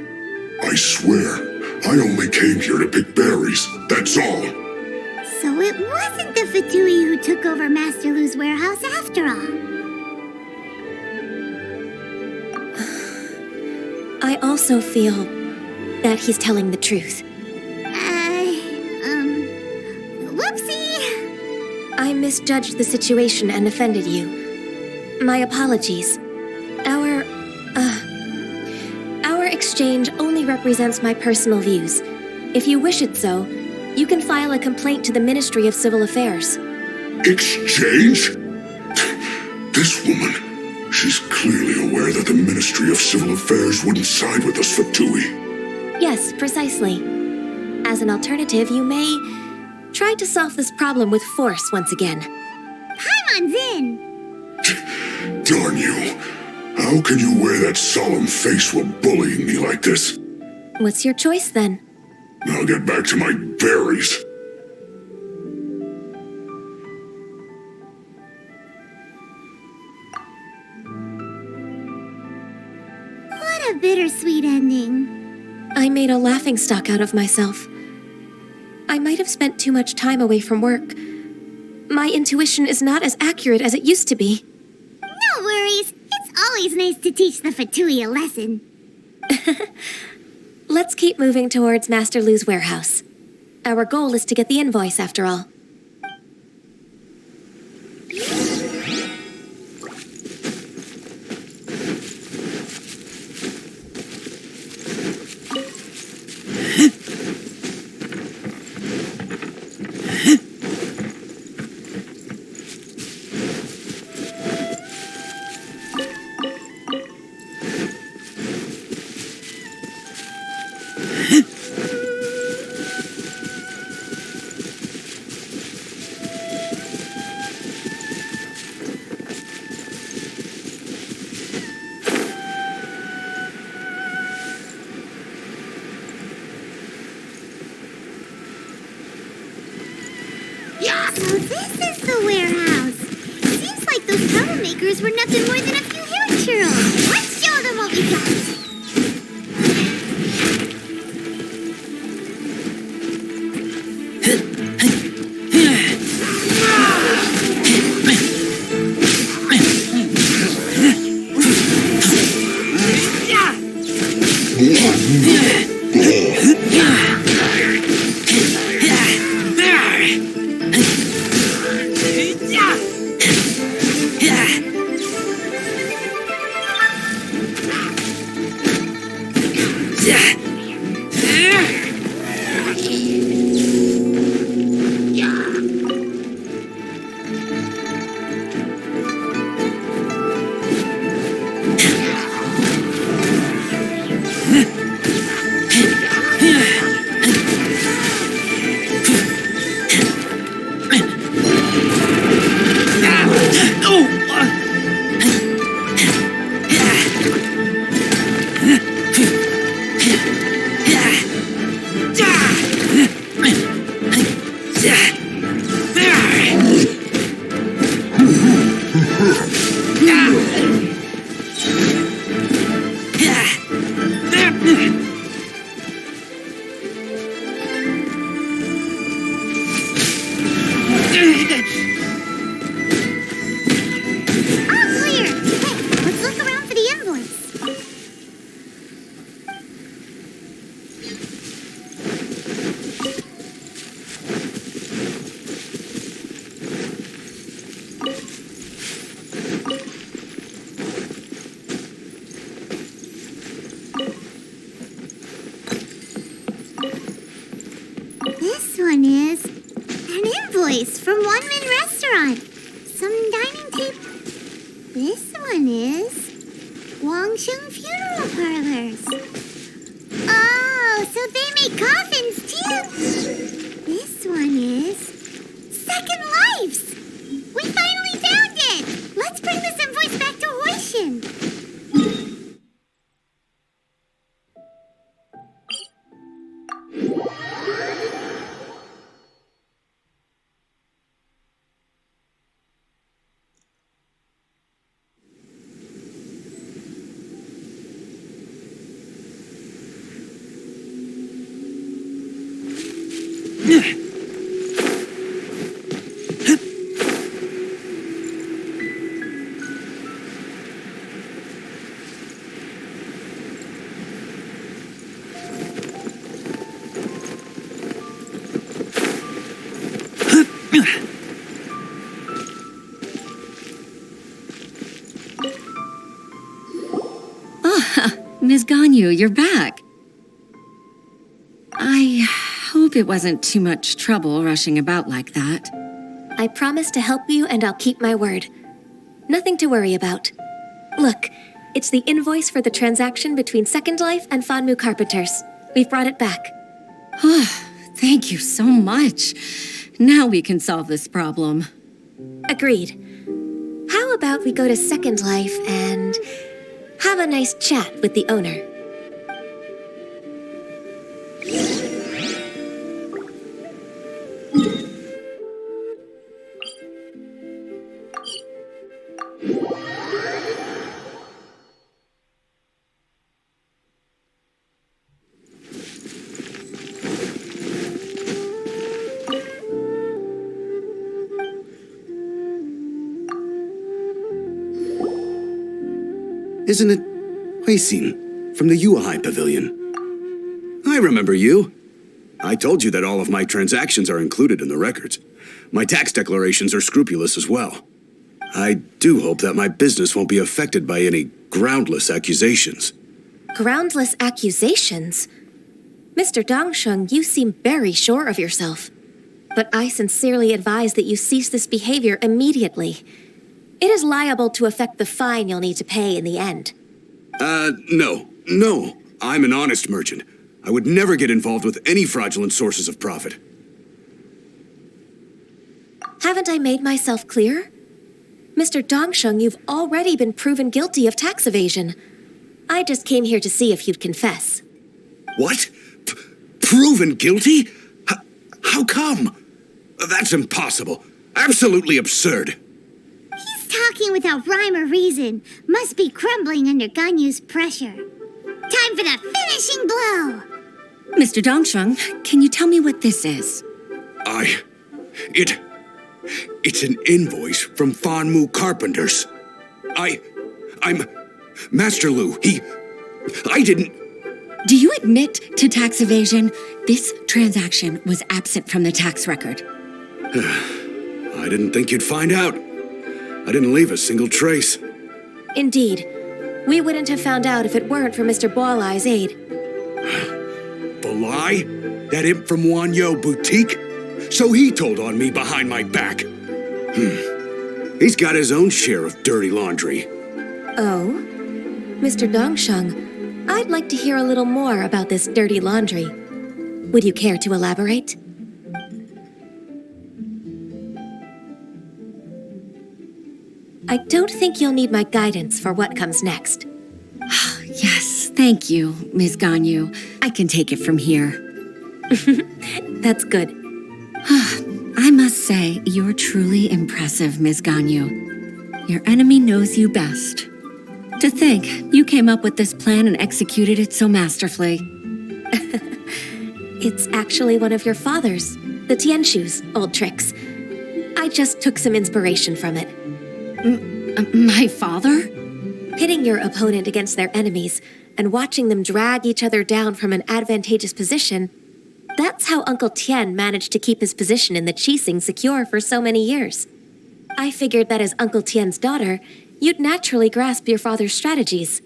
I swear, I only came here to pick berries, that's all. So it wasn't the Fatui who took over Master Lu's warehouse after all. I also feel that he's telling the truth. Whoopsie! I misjudged the situation and offended you. My apologies. Our exchange only represents my personal views. If you wish it so, you can file a complaint to the Ministry of Civil Affairs. Exchange? This woman, she's clearly aware that the Ministry of Civil Affairs wouldn't side with us Fatui. Yes, precisely. As an alternative, you may try to solve this problem with force once again. Paimon's in! Darn you. How can you wear that solemn face while bullying me like this? What's your choice then? I'll get back to my berries. What a bittersweet ending. I made a laughingstock out of myself. I might have spent too much time away from work. My intuition is not as accurate as it used to be. No worries. It's always nice to teach the Fatui a lesson. Let's keep moving towards Master Lu's warehouse. Our goal is to get the invoice, after all. So this is the warehouse. Seems like those troublemakers were nothing more than a few hair churls. Let's show them what we got. This one is an invoice from One Man Restaurant. Some dining table. This one is Wangsheng Funeral Parlors. Oh, so they make coffins too. This one is Second Lives. We finally found it. Let's bring this invoice back to Hoishin. Ms. Ganyu, you're back. I hope it wasn't too much trouble rushing about like that. I promise to help you and I'll keep my word. Nothing to worry about. Look, it's the invoice for the transaction between Second Life and Fanmu Carpenters. We've brought it back. Thank you so much. Now we can solve this problem. Agreed. How about we go to Second Life and have a nice chat with the owner? Isn't it Huixin from the Yuehai Pavilion? I remember you. I told you that all of my transactions are included in the records. My tax declarations are scrupulous as well. I do hope that my business won't be affected by any groundless accusations. Groundless accusations? Mr. Dongsheng, you seem very sure of yourself. But I sincerely advise that you cease this behavior immediately. It is liable to affect the fine you'll need to pay in the end. No. I'm an honest merchant. I would never get involved with any fraudulent sources of profit. Haven't I made myself clear? Mr. Dongsheng, you've already been proven guilty of tax evasion. I just came here to see if you'd confess. What? Proven guilty? How come? That's impossible. Absolutely absurd. Talking without rhyme or reason. Must be crumbling under Ganyu's pressure. Time for the finishing blow! Mr. Dongsheng, can you tell me what this is? It's an invoice from Fanmu Carpenters. I'm Master Lu. I didn't... Do you admit to tax evasion? This transaction was absent from the tax record. I didn't think you'd find out. I didn't leave a single trace. Indeed. We wouldn't have found out if it weren't for Mr. Boalai's aid. The lie? That imp from Wanyo Boutique? So he told on me behind my back. He's got his own share of dirty laundry. Oh? Mr. Dongsheng, I'd like to hear a little more about this dirty laundry. Would you care to elaborate? I don't think you'll need my guidance for what comes next. Yes, thank you, Ms. Ganyu. I can take it from here. That's good. I must say, you're truly impressive, Ms. Ganyu. Your enemy knows you best. To think, you came up with this plan and executed it so masterfully. It's actually one of your father's, the Tianshu's, old tricks. I just took some inspiration from it. My father? Pitting your opponent against their enemies and watching them drag each other down from an advantageous position, that's how Uncle Tian managed to keep his position in the Qixing secure for so many years. I figured that as Uncle Tian's daughter, you'd naturally grasp your father's strategies.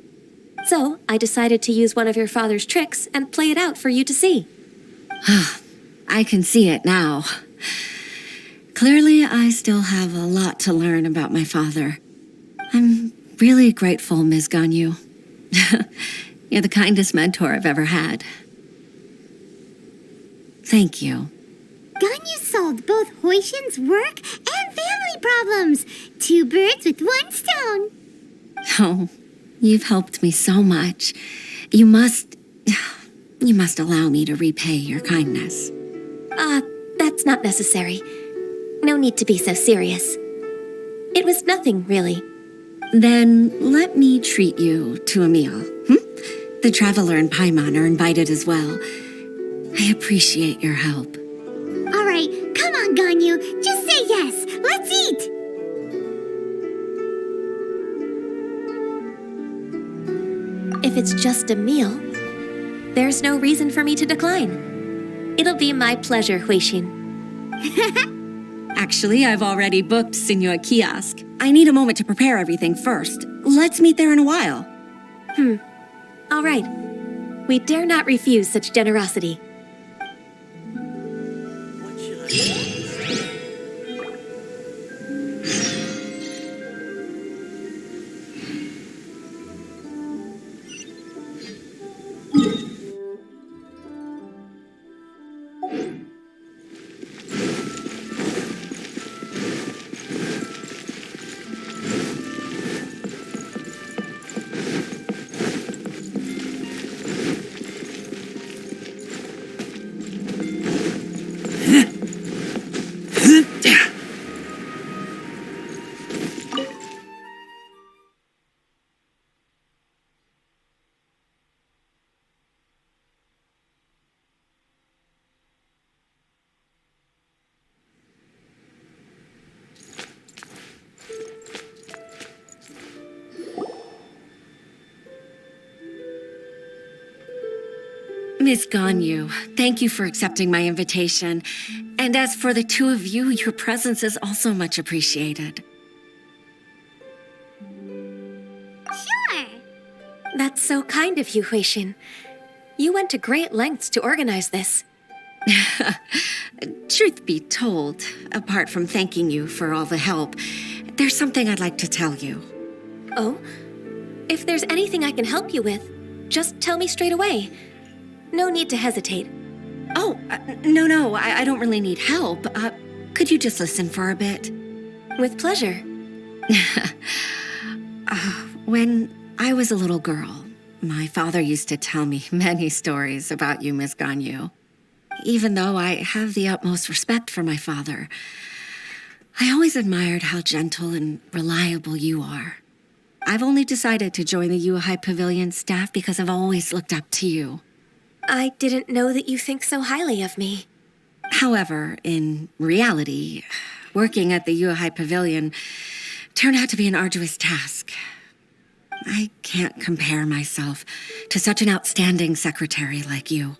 So I decided to use one of your father's tricks and play it out for you to see. I can see it now. Clearly, I still have a lot to learn about my father. I'm really grateful, Ms. Ganyu. You're the kindest mentor I've ever had. Thank you. Ganyu solved both Huixin's work and family problems. 2 birds with 1 stone. Oh, you've helped me so much. You must allow me to repay your kindness. That's not necessary. No need to be so serious. It was nothing, really. Then let me treat you to a meal. The Traveler and Paimon are invited as well. I appreciate your help. All right, come on, Ganyu. Just say yes. Let's eat. If it's just a meal, there's no reason for me to decline. It'll be my pleasure, Huixin. Actually, I've already booked Senua Kiosk. I need a moment to prepare everything first. Let's meet there in a while. All right. We dare not refuse such generosity. Miss Ganyu, thank you for accepting my invitation. And as for the 2 of you, your presence is also much appreciated. Sure. That's so kind of you, Huixin. You went to great lengths to organize this. Truth be told, apart from thanking you for all the help, there's something I'd like to tell you. Oh? If there's anything I can help you with, just tell me straight away. No need to hesitate. Oh, no, I don't really need help. Could you just listen for a bit? With pleasure. When I was a little girl, my father used to tell me many stories about you, Miss Ganyu. Even though I have the utmost respect for my father, I always admired how gentle and reliable you are. I've only decided to join the Yuhai Pavilion staff because I've always looked up to you. I didn't know that you think so highly of me. However, in reality, working at the Yuhai Pavilion turned out to be an arduous task. I can't compare myself to such an outstanding secretary like you.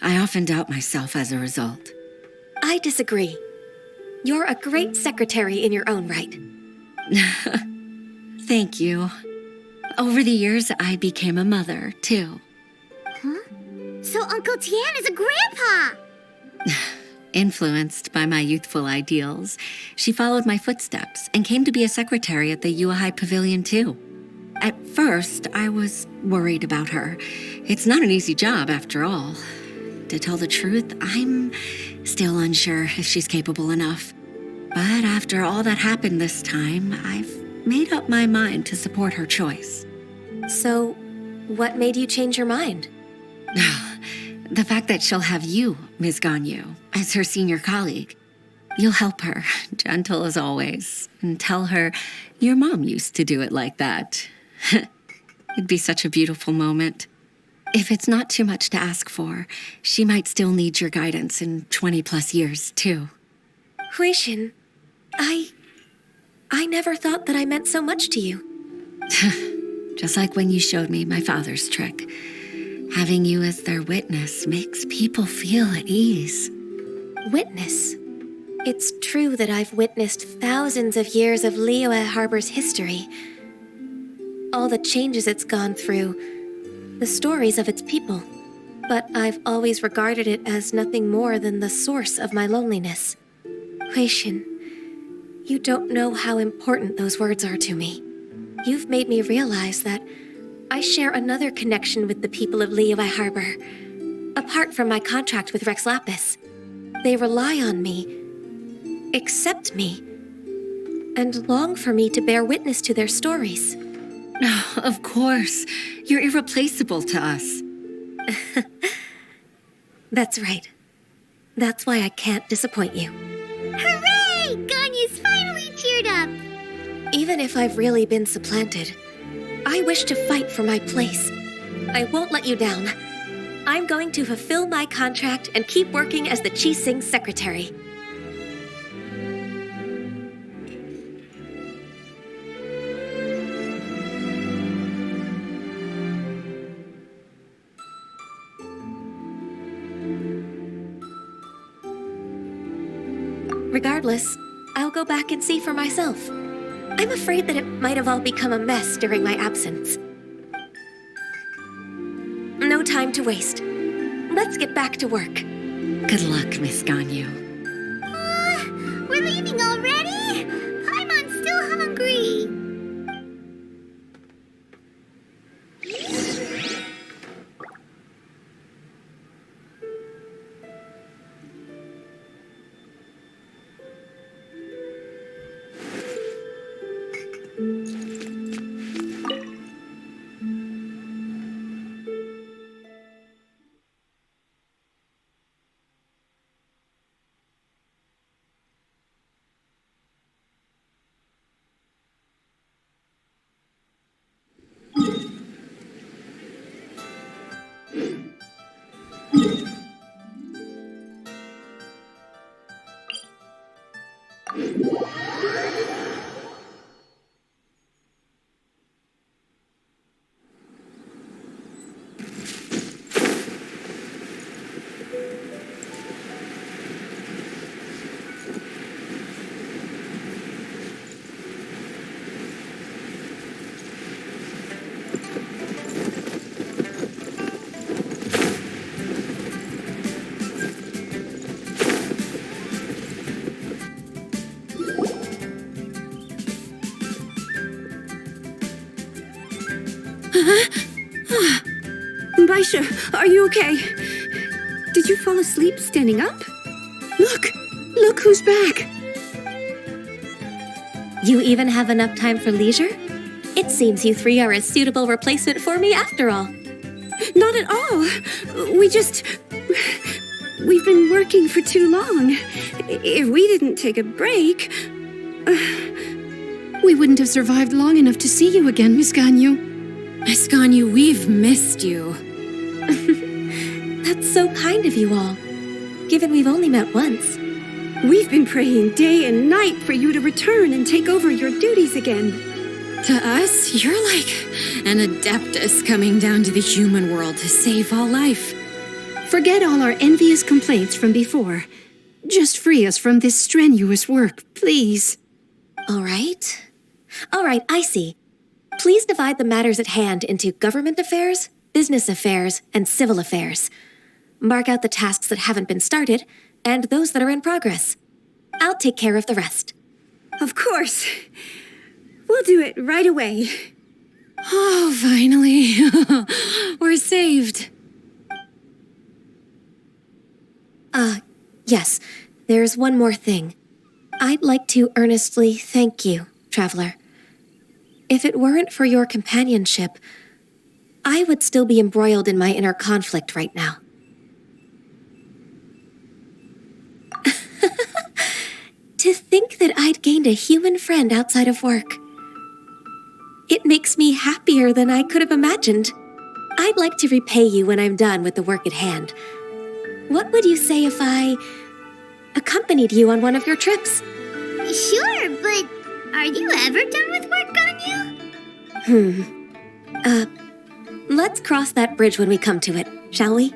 I often doubt myself as a result. I disagree. You're a great secretary in your own right. Thank you. Over the years, I became a mother, too. Huh? So Uncle Tian is a grandpa! Influenced by my youthful ideals, she followed my footsteps and came to be a secretary at the Yuehai Pavilion too. At first, I was worried about her. It's not an easy job, after all. To tell the truth, I'm still unsure if she's capable enough. But after all that happened this time, I've made up my mind to support her choice. So, what made you change your mind? The fact that she'll have you, Ms. Ganyu, as her senior colleague. You'll help her, gentle as always, and tell her your mom used to do it like that. It'd be such a beautiful moment. If it's not too much to ask for, she might still need your guidance in 20+ years, too. Huixin, I never thought that I meant so much to you. Just like when you showed me my father's trick. Having you as their witness makes people feel at ease. Witness? It's true that I've witnessed thousands of years of Liyue Harbor's history. All the changes it's gone through, the stories of its people. But I've always regarded it as nothing more than the source of my loneliness. Huixin, you don't know how important those words are to me. You've made me realize that I share another connection with the people of Liyue Harbor. Apart from my contract with Rex Lapis, they rely on me, accept me, and long for me to bear witness to their stories. Oh, of course. You're irreplaceable to us. That's right. That's why I can't disappoint you. Hooray! Ganyu's finally cheered up! Even if I've really been supplanted, I wish to fight for my place. I won't let you down. I'm going to fulfill my contract and keep working as the Qixing's secretary. Regardless, I'll go back and see for myself. I'm afraid that it might have all become a mess during my absence. No time to waste. Let's get back to work. Good luck, Miss Ganyu. We're leaving already? Paimon's still hungry. Baisha, are you okay? Did you fall asleep standing up? Look who's back. You even have enough time for leisure? It seems you three are a suitable replacement for me after all. Not at all. We've been working for too long. If we didn't take a break... We wouldn't have survived long enough to see you again, Miss Ganyu. Miss Ganyu, we've missed you. That's so kind of you all, given we've only met once. We've been praying day and night for you to return and take over your duties again. To us, you're like an adeptus coming down to the human world to save all life. Forget all our envious complaints from before. Just free us from this strenuous work, please. All right, I see. Please divide the matters at hand into government affairs, business affairs, and civil affairs. Mark out the tasks that haven't been started, and those that are in progress. I'll take care of the rest. Of course. We'll do it right away. Oh, finally. We're saved. Yes, there's one more thing. I'd like to earnestly thank you, Traveler. If it weren't for your companionship, I would still be embroiled in my inner conflict right now. To think that I'd gained a human friend outside of work. It makes me happier than I could have imagined. I'd like to repay you when I'm done with the work at hand. What would you say if I accompanied you on one of your trips? Sure, but are you ever done with work, Ganyu? Let's cross that bridge when we come to it, shall we?